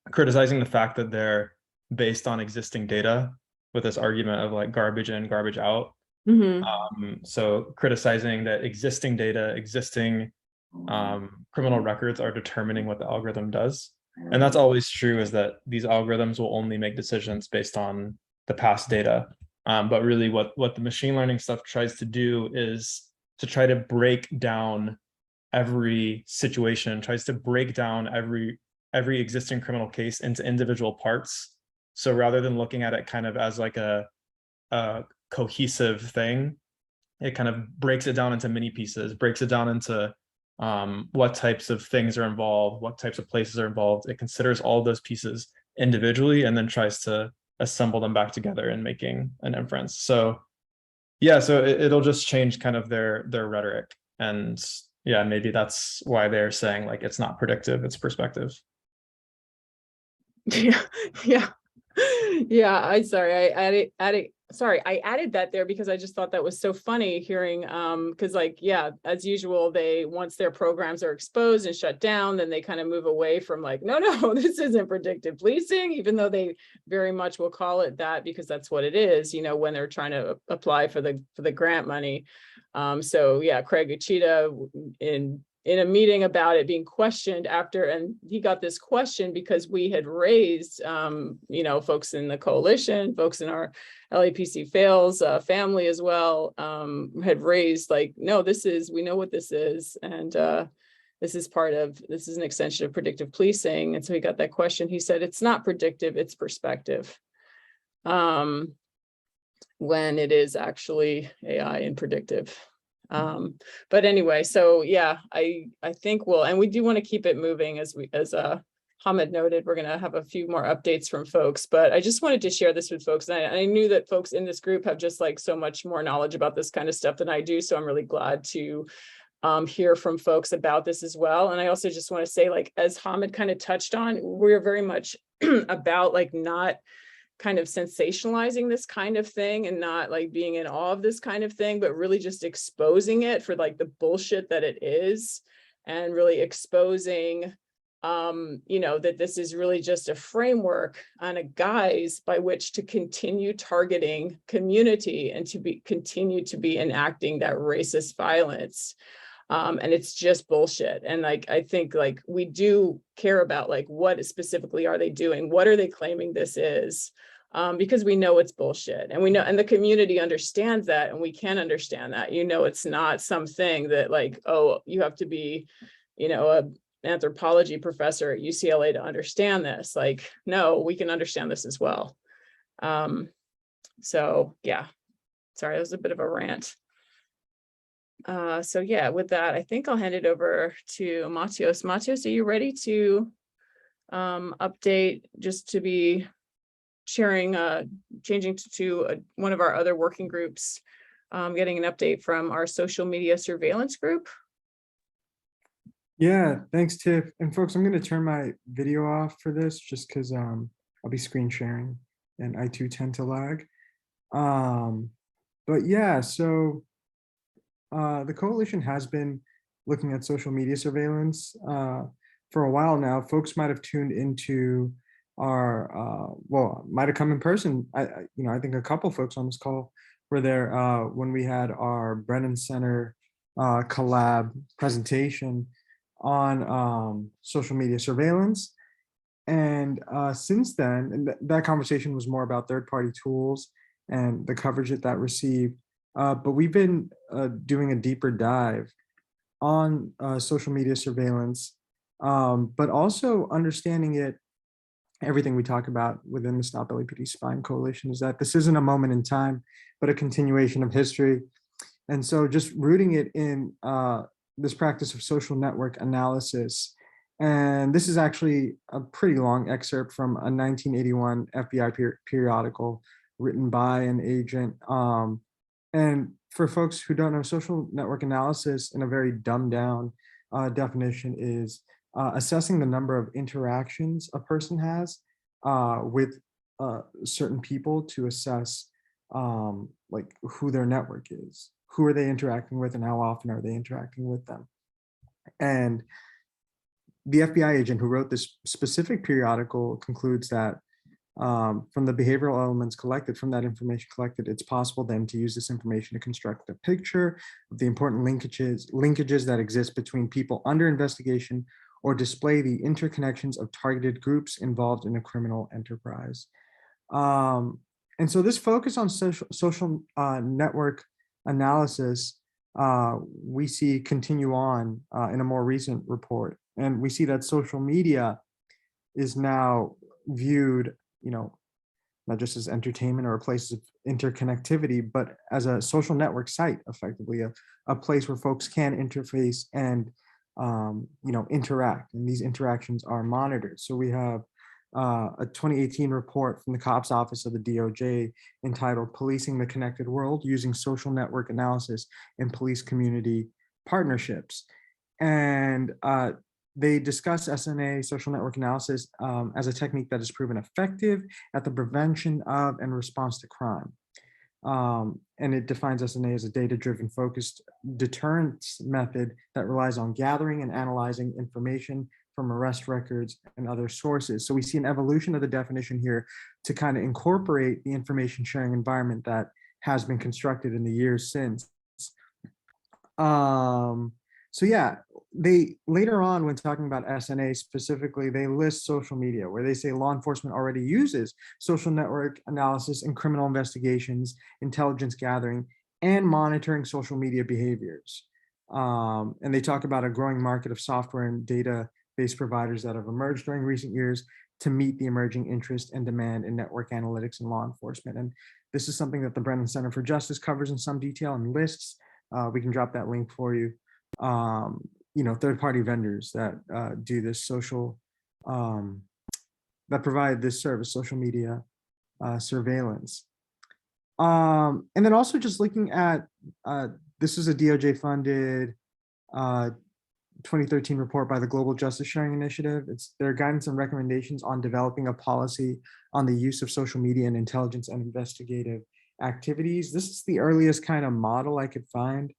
criticizing the fact that they're based on existing data with this argument of like garbage in, garbage out. So criticizing that existing data, existing criminal records are determining what the algorithm does. And that's always true, is that these algorithms will only make decisions based on the past data. But really what the machine learning stuff tries to do is to try to break down every situation, tries to break down every existing criminal case into individual parts. So rather than looking at it kind of as like a cohesive thing, it kind of breaks it down into mini pieces, breaks it down into what types of things are involved, what types of places are involved. It considers all those pieces individually and then tries to assemble them back together and making an inference. So yeah, so it'll just change kind of their rhetoric. And yeah, maybe that's why they're saying like it's not predictive, it's perspective. Yeah. I added that there because I just thought that was so funny hearing, because like, yeah, as usual, once their programs are exposed and shut down, then they kind of move away from like, no, this isn't predictive policing, even though they very much will call it that because that's what it is, when they're trying to apply for the grant money. So yeah, Craig Uchida in a meeting about it being questioned after, and he got this question because we had raised, folks in the coalition, folks in our LAPC Fails family as well, had raised like, no, we know what this is. And this is an extension of predictive policing. And so he got that question. He said, it's not predictive, it's perspective. When it is actually AI and predictive. But anyway, so yeah, I think and we do want to keep it moving as Hamid noted, we're going to have a few more updates from folks, but I just wanted to share this with folks. And I knew that folks in this group have just like so much more knowledge about this kind of stuff than I do. So I'm really glad to hear from folks about this as well. And I also just want to say, like, as Hamid kind of touched on, we're very much about like not kind of sensationalizing this kind of thing and not like being in awe of this kind of thing, but really just exposing it for like the bullshit that it is, and really exposing that this is really just a framework on a guise by which to continue targeting community and to continue to be enacting that racist violence. And it's just bullshit. And like, I think like we do care about like, what specifically are they doing? What are they claiming this is? Because we know it's bullshit, and we know, and the community understands that, and we can understand that, it's not something that like, oh, you have to be, a anthropology professor at UCLA to understand this. Like, no, we can understand this as well. So yeah, sorry, that was a bit of a rant. So yeah, with that, I think I'll hand it over to Matios. Matios, are you ready to update, just to be sharing, changing to one of our other working groups, getting an update from our social media surveillance group? Yeah, thanks, Tiff. And folks, I'm going to turn my video off for this just because I'll be screen sharing and I too tend to lag. But yeah, so the coalition has been looking at social media surveillance for a while now. Folks might have tuned into our, might have come in person. I think a couple folks on this call were there when we had our Brennan Center collab presentation on social media surveillance. And since then, and that conversation was more about third-party tools and the coverage that received. But we've been doing a deeper dive on social media surveillance, but also understanding it. Everything we talk about within the Stop LAPD Spying Coalition is that this isn't a moment in time, but a continuation of history. And so just rooting it in this practice of social network analysis. And this is actually a pretty long excerpt from a 1981 FBI periodical written by an agent. And for folks who don't know, social network analysis in a very dumbed down definition is assessing the number of interactions a person has with certain people to assess like who their network is, who are they interacting with, and how often are they interacting with them. And the FBI agent who wrote this specific periodical concludes that from the behavioral elements collected, from that information collected, it's possible then to use this information to construct a picture of the important linkages that exist between people under investigation, or display the interconnections of targeted groups involved in a criminal enterprise. And so this focus on social network analysis, we see continue on in a more recent report. And we see that social media is now viewed, not just as entertainment or a place of interconnectivity, but as a social network site, effectively a place where folks can interface and interact, and these interactions are monitored. So we have a 2018 report from the COPS office of the DOJ entitled "Policing the Connected World Using Social Network Analysis in Police Community Partnerships." And they discuss SNA, social network analysis, as a technique that has proven effective at the prevention of and response to crime. And it defines SNA as a data-driven focused deterrence method that relies on gathering and analyzing information from arrest records and other sources. So we see an evolution of the definition here to kind of incorporate the information sharing environment that has been constructed in the years since. So yeah, they later on, when talking about SNA specifically, they list social media, where they say law enforcement already uses social network analysis in criminal investigations, intelligence gathering, and monitoring social media behaviors. And they talk about a growing market of software and database providers that have emerged during recent years to meet the emerging interest and demand in network analytics and law enforcement. And this is something that the Brennan Center for Justice covers in some detail and lists. We can drop that link for you. Third-party vendors that do this social, that provide this service, social media surveillance. And then also just looking at, this is a DOJ-funded 2013 report by the Global Justice Sharing Initiative. It's their guidance and recommendations on developing a policy on the use of social media in intelligence and investigative activities. This is the earliest kind of model I could find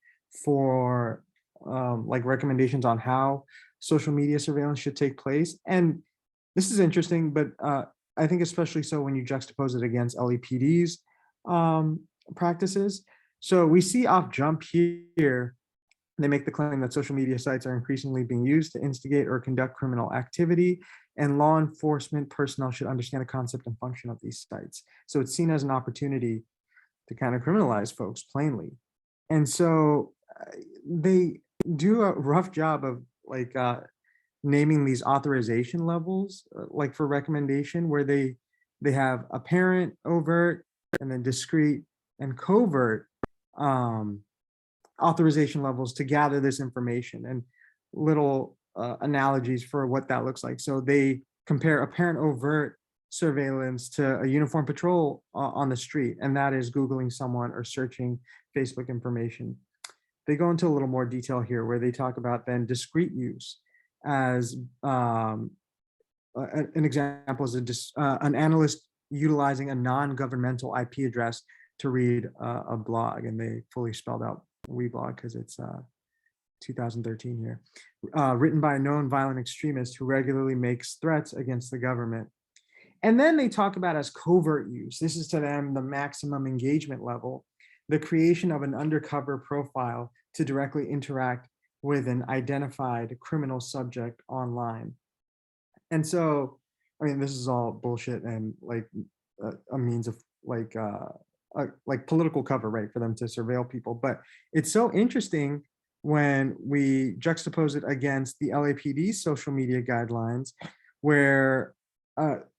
for like recommendations on how social media surveillance should take place. And this is interesting, but I think especially so when you juxtapose it against LAPD's practices. So we see off jump here, they make the claim that social media sites are increasingly being used to instigate or conduct criminal activity, and law enforcement personnel should understand the concept and function of these sites. So it's seen as an opportunity to kind of criminalize folks plainly. And so they do a rough job of like naming these authorization levels, like for recommendation, where they have apparent, overt, and then discrete and covert authorization levels to gather this information, and little analogies for what that looks like. So they compare apparent overt surveillance to a uniform patrol on the street, and that is Googling someone or searching Facebook information. They go into a little more detail here where they talk about then discrete use as an example is an analyst utilizing a non-governmental IP address to read a blog, and they fully spelled out weblog because it's 2013 here, written by a known violent extremist who regularly makes threats against the government. And then they talk about as covert use. This is to them the maximum engagement level, the creation of an undercover profile to directly interact with an identified criminal subject online. And so, I mean, this is all bullshit and like a means of like political cover, right, for them to surveil people. But it's so interesting when we juxtapose it against the LAPD's social media guidelines, where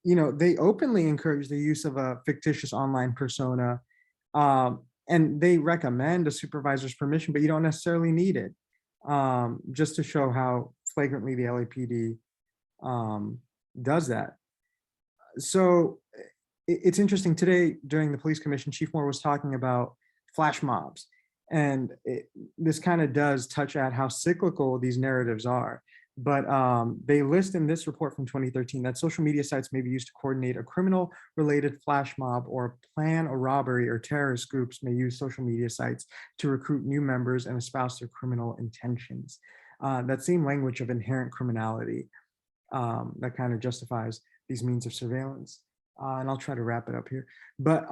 you know, they openly encourage the use of a fictitious online persona, and they recommend a supervisor's permission, but you don't necessarily need it, just to show how flagrantly the LAPD does that. So it's interesting today during the police commission, Chief Moore was talking about flash mobs, and this kind of does touch at how cyclical these narratives are. But they list in this report from 2013 that social media sites may be used to coordinate a criminal related flash mob or plan a robbery, or terrorist groups may use social media sites to recruit new members and espouse their criminal intentions. That same language of inherent criminality that kind of justifies these means of surveillance. And I'll try to wrap it up here. But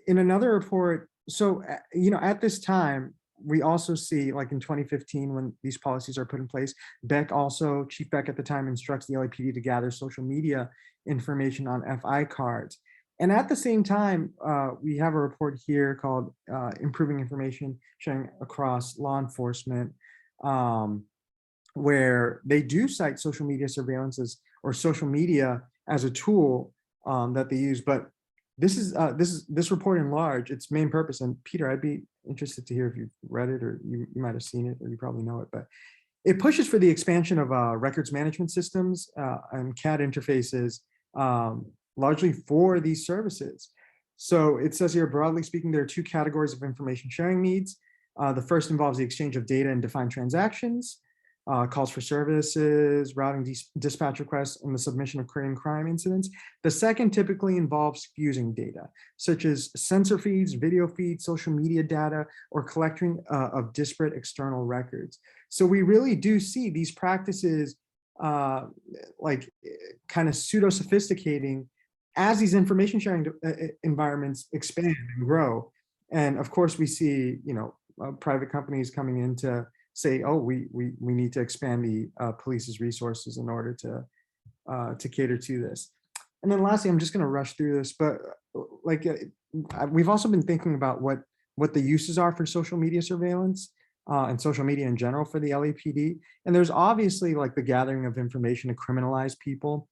in another report, so, you know, at this time, we also see, like in 2015, when these policies are put in place, Chief Beck at the time instructs the LAPD to gather social media information on FI cards. And at the same time, we have a report here called Improving Information Sharing Across Law Enforcement, where they do cite social media surveillances or social media as a tool that they use. But this report in large, its main purpose, and Peter, I'd be interested to hear if you've read it, or you might have seen it, or you probably know it, but it pushes for the expansion of records management systems and CAD interfaces, largely for these services. So it says here, broadly speaking, there are two categories of information sharing needs. The first involves the exchange of data and defined transactions, calls for services, routing dispatch requests, and the submission of crime incidents. The second typically involves fusing data, such as sensor feeds, video feeds, social media data, or collecting of disparate external records. So we really do see these practices like kind of pseudo-sophisticating as these information sharing environments expand and grow. And of course, we see, you know, private companies coming in to say, oh, we need to expand the police's resources in order to cater to this. And then lastly, I'm just going to rush through this, but like we've also been thinking about what the uses are for social media surveillance and social media in general for the LAPD. And there's obviously like the gathering of information to criminalize people.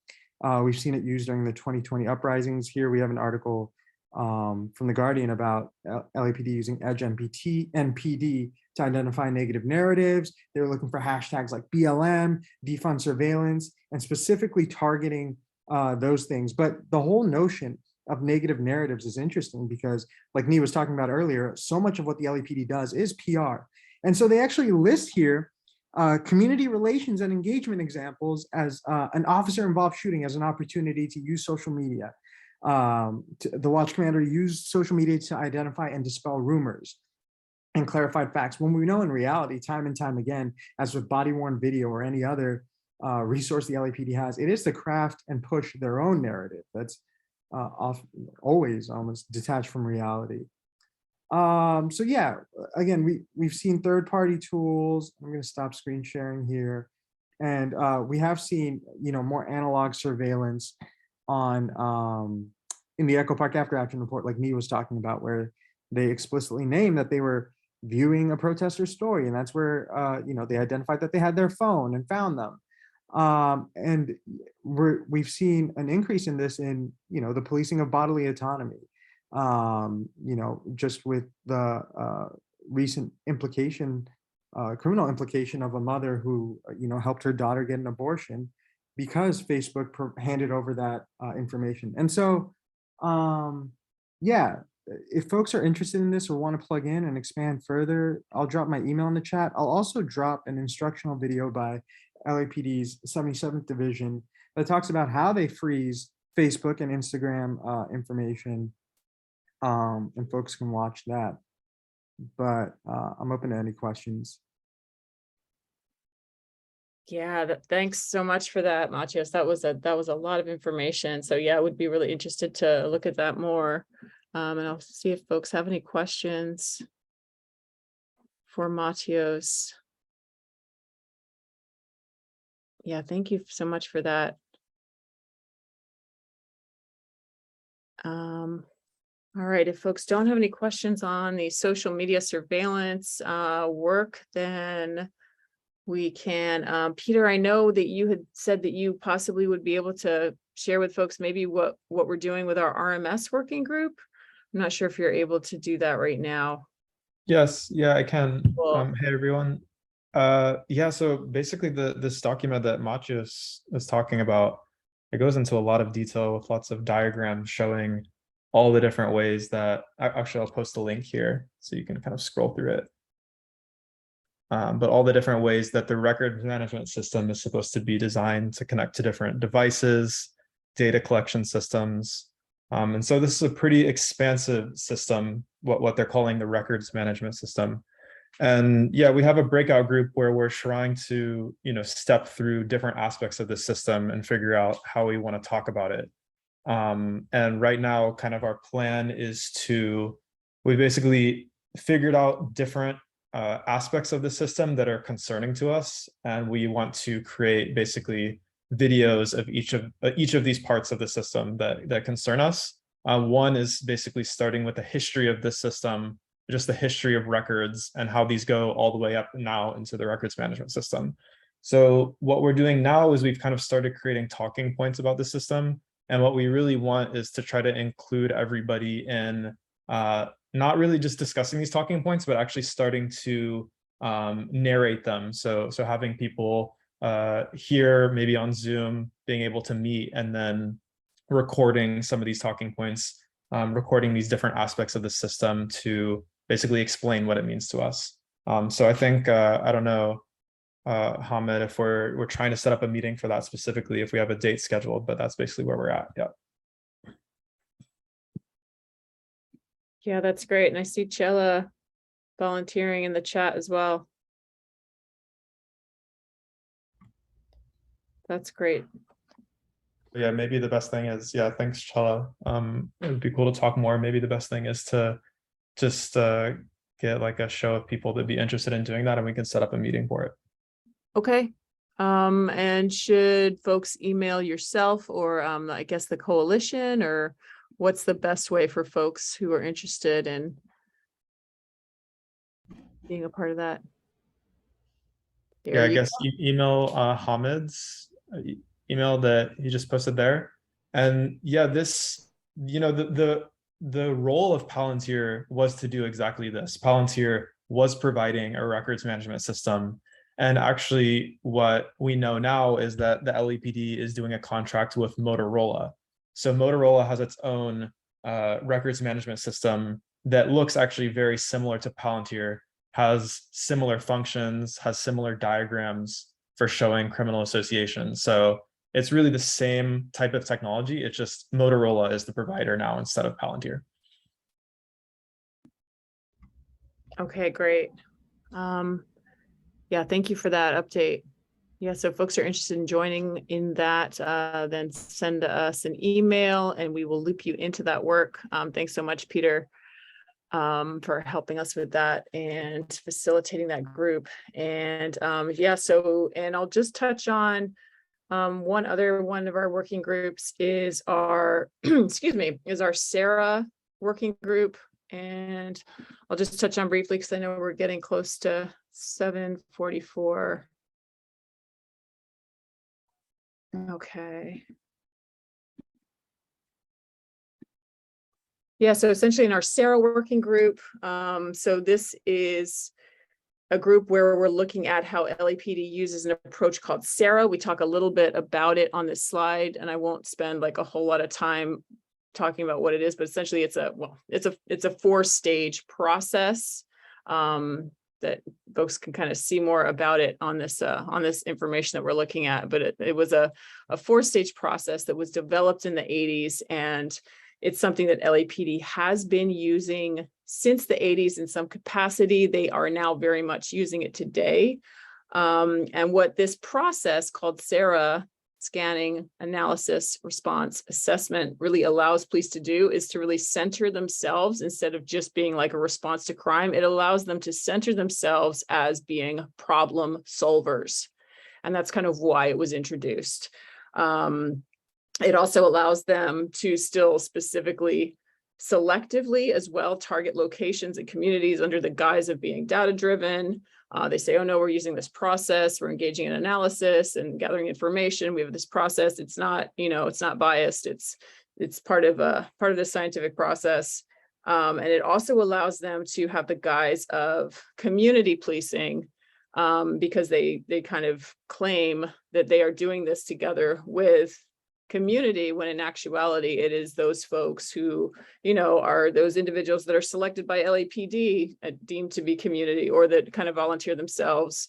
We've seen it used during the 2020 uprisings. Here we have an article from The Guardian about LAPD using Edge NPD to identify negative narratives. They were looking for hashtags like BLM, defund surveillance, and specifically targeting those things. But the whole notion of negative narratives is interesting because, like Nee was talking about earlier, so much of what the LAPD does is PR. And so they actually list here community relations and engagement examples as an officer-involved shooting as an opportunity to use social media. The watch commander used social media to identify and dispel rumors and clarified facts when we know in reality, time and time again, as with body-worn video or any other resource the LAPD has, it is to craft and push their own narrative that's always almost detached from reality. So yeah, again, we've seen third-party tools. I'm going to stop screen sharing here. And we have seen, more analog surveillance on in the Echo Park After Action report, like Mee was talking about, where they explicitly named that they were viewing a protester story. And that's where, they identified that they had their phone and found them. And we've seen an increase in this in, the policing of bodily autonomy. Just with the recent criminal implication of a mother who, helped her daughter get an abortion because Facebook handed over that information. And so, yeah, if folks are interested in this or want to plug in and expand further, I'll drop my email in the chat. I'll also drop an instructional video by LAPD's 77th Division that talks about how they freeze Facebook and Instagram information. And folks can watch that, but I'm open to any questions. Yeah, thanks so much for that, Matthias. That was a lot of information. So yeah, I would be really interested to look at that more. And I'll see if folks have any questions for Matthias. Yeah, thank you so much for that. All right, if folks don't have any questions on the social media surveillance work, then we can, Peter, I know that you had said that you possibly would be able to share with folks maybe what we're doing with our RMS working group. I'm not sure if you're able to do that right now. Yes, yeah, I can. Cool. Hey everyone. Yeah, so basically this document that Matthias is talking about, it goes into a lot of detail with lots of diagrams showing all the different ways that, actually I'll post a link here so you can kind of scroll through it. But all the different ways that the records management system is supposed to be designed to connect to different devices, data collection systems. And so this is a pretty expansive system, what they're calling the records management system. And yeah, we have a breakout group where we're trying to, step through different aspects of the system and figure out how we want to talk about it. And right now, kind of our plan is we basically figured out different aspects of the system that are concerning to us, and we want to create basically videos of each of these parts of the system that concern us. One is basically starting with the history of the system, just the history of records and how these go all the way up now into the records management system. So what we're doing now is we've kind of started creating talking points about the system. And what we really want is to try to include everybody in not really just discussing these talking points, but actually starting to narrate them. So having people here, maybe on Zoom, being able to meet and then recording some of these talking points, recording these different aspects of the system to basically explain what it means to us. So I think, I don't know, Hamid, if we're trying to set up a meeting for that specifically, if we have a date scheduled, but that's basically where we're at. Yeah. Yeah, that's great. And I see Chella volunteering in the chat as well. That's great. Yeah, maybe the best thing is, yeah, thanks, Chella. It would be cool to talk more. Maybe the best thing is to just get like a show of people that'd be interested in doing that, and we can set up a meeting for it. Okay. And should folks email yourself or I guess the coalition, or what's the best way for folks who are interested in being a part of that? Yeah, I guess email Hamid's email that he just posted there. And yeah, this, the role of Palantir was to do exactly this. Palantir was providing a records management system. And actually what we know now is that the LAPD is doing a contract with Motorola. So Motorola has its own records management system that looks actually very similar to Palantir. has similar functions, has similar diagrams for showing criminal associations. So it's really the same type of technology. It's just Motorola is the provider now instead of Palantir. Okay, great. Yeah, thank you for that update. Yeah, so if folks are interested in joining in that, then send us an email and we will loop you into that work. Thanks so much, Peter, for helping us with that and facilitating that group. And yeah, so, and I'll just touch on one of our working groups is our, excuse me, is our Sarah working group. And I'll just touch on briefly because I know we're getting close to 7:44. Okay. Yeah, so essentially in our Sarah working group, so this is a group where we're looking at how LAPD uses an approach called Sarah. We talk a little bit about it on this slide, and I won't spend like a whole lot of time talking about what it is, but essentially it's a 4-stage process that folks can kind of see more about it on this information that we're looking at. But it was a 4-stage process that was developed in the 80s, and it's something that LAPD has been using since the 80s in some capacity. They are now very much using it today. And what this process called Sarah, scanning, analysis, response, assessment, really allows police to do is to really center themselves instead of just being like a response to crime. It allows them to center themselves as being problem solvers. And that's kind of why it was introduced. It also allows them to still specifically, selectively as well, target locations and communities under the guise of being data-driven. They say, oh no, we're using this process, we're engaging in analysis and gathering information. We have this process. It's not, it's not biased. It's part of the scientific process. And it also allows them to have the guise of community policing, because they kind of claim that they are doing this together with community, when in actuality it is those folks who are those individuals that are selected by LAPD deemed to be community, or that kind of volunteer themselves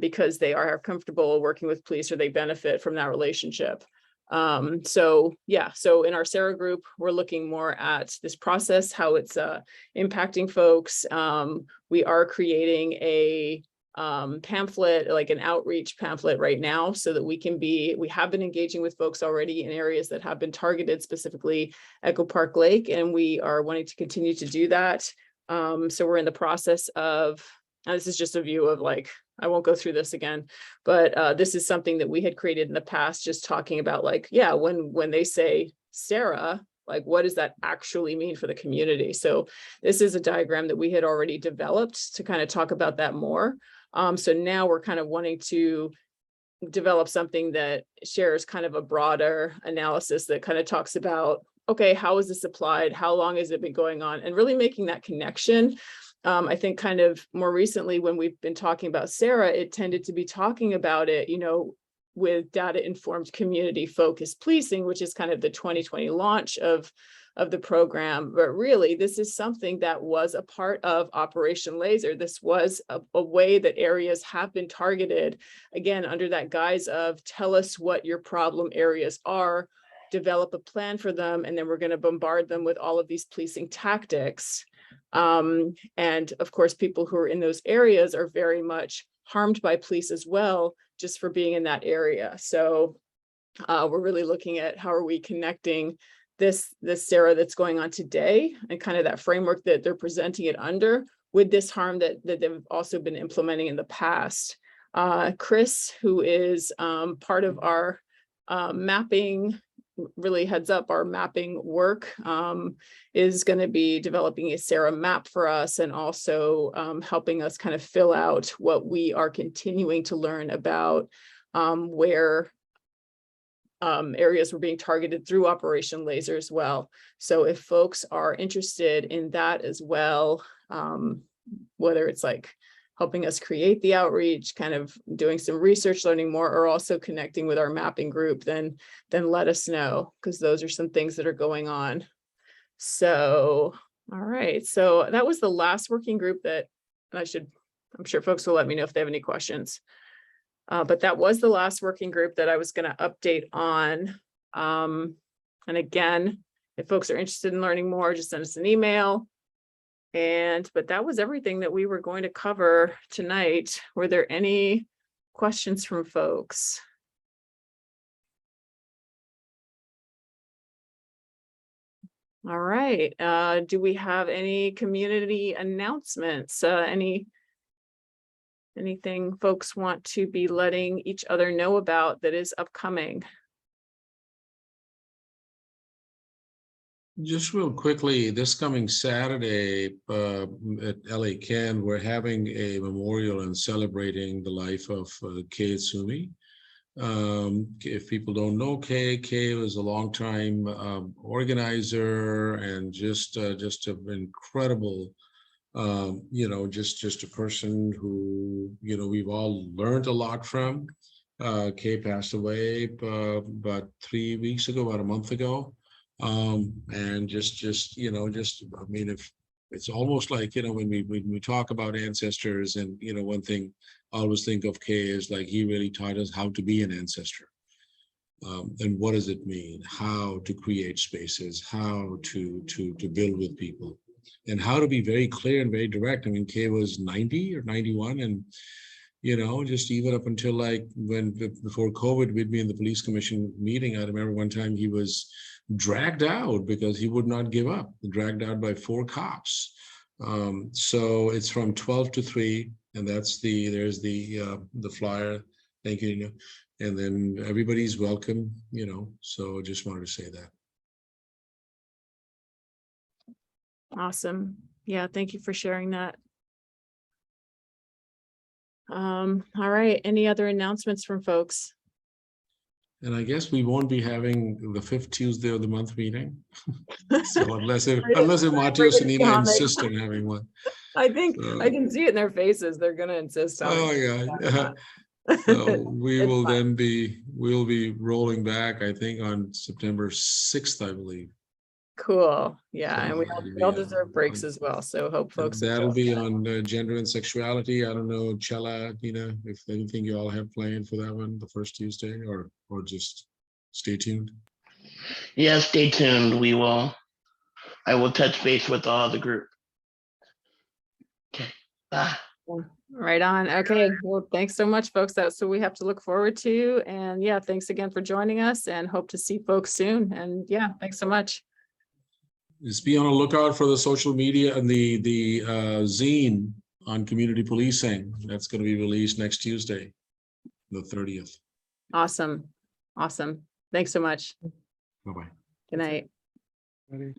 because they are comfortable working with police or they benefit from that relationship. So in our Sarah group, we're looking more at this process, how it's impacting folks. We are creating a pamphlet, like an outreach pamphlet right now, so that we have been engaging with folks already in areas that have been targeted, specifically Echo Park Lake, and we are wanting to continue to do that. So we're in the process of, this is just a view of like, I won't go through this again, but this is something that we had created in the past, just talking about like, yeah, when they say Sarah, like what does that actually mean for the community? So this is a diagram that we had already developed to kind of talk about that more. So now we're kind of wanting to develop something that shares kind of a broader analysis that kind of talks about, okay, how is this applied? How long has it been going on? And really making that connection. I think kind of more recently when we've been talking about Sarah, it tended to be talking about it, with data-informed community-focused policing, which is kind of the 2020 launch of the program. But really, this is something that was a part of Operation Laser. This was a way that areas have been targeted, again, under that guise of tell us what your problem areas are, develop a plan for them, and then we're going to bombard them with all of these policing tactics. And of course, people who are in those areas are very much harmed by police as well, just for being in that area. So we're really looking at how are we connecting this Sarah that's going on today and kind of that framework that they're presenting it under with this harm that they've also been implementing in the past. Chris, who is part of our mapping, really heads up our mapping work, is going to be developing a Sarah map for us, and also helping us kind of fill out what we are continuing to learn about where areas were being targeted through Operation Laser as well. So if folks are interested in that as well, whether it's like helping us create the outreach, kind of doing some research, learning more, or also connecting with our mapping group, then let us know, because those are some things that are going on. So, all right. So that was the last working group that And I'm sure folks will let me know if they have any questions. But that was the last working group that I was going to update on. And again, if folks are interested in learning more, just send us an email. But that was everything that we were going to cover tonight. Were there any questions from folks? All right. Do we have any community announcements? Anything folks want to be letting each other know about that is upcoming? Just real quickly, this coming Saturday at LA Can, we're having a memorial and celebrating the life of Kay Tsumi. If people don't know Kay was a longtime organizer and just an incredible, just a person who, we've all learned a lot from. Kay passed away about 3 weeks ago, about a month ago. And I mean, if it's almost like, when we talk about ancestors, and, one thing I always think of Kay is like, he really taught us how to be an ancestor. And what does it mean? How to create spaces, how to build with people, and how to be very clear and very direct. I mean, Kay was 90 or 91, and just even up until like before COVID, we'd be in the police commission meeting. I remember one time he was dragged out because he would not give up, dragged out by 4 cops. So it's from 12 to 3, and there's the flyer. Thank you. And then everybody's welcome, so just wanted to say that. Awesome. Yeah, thank you for sharing that. All right. Any other announcements from folks? And I guess we won't be having the 5th Tuesday of the month meeting. So unless if Matthias and Nina insist on having one. I think I can see it in their faces. They're going to insist on it. Yeah. So we'll be rolling back, I think, on September 6th, I believe. Cool. Yeah. So And we all deserve breaks as well. So hope folks. That'll be on gender and sexuality. I don't know, Chella, if anything you all have planned for that one, the first Tuesday, or just stay tuned. Yeah, stay tuned. I will touch base with all the group. Okay. Bye. Right on. Okay. Well, thanks so much, folks. That's what we have to look forward to. And yeah, thanks again for joining us, and hope to see folks soon. And yeah, thanks so much. Just be on a lookout for the social media and the zine on community policing. That's going to be released next Tuesday, the 30th. Awesome. Awesome. Thanks so much. Bye-bye. Good night. Ready?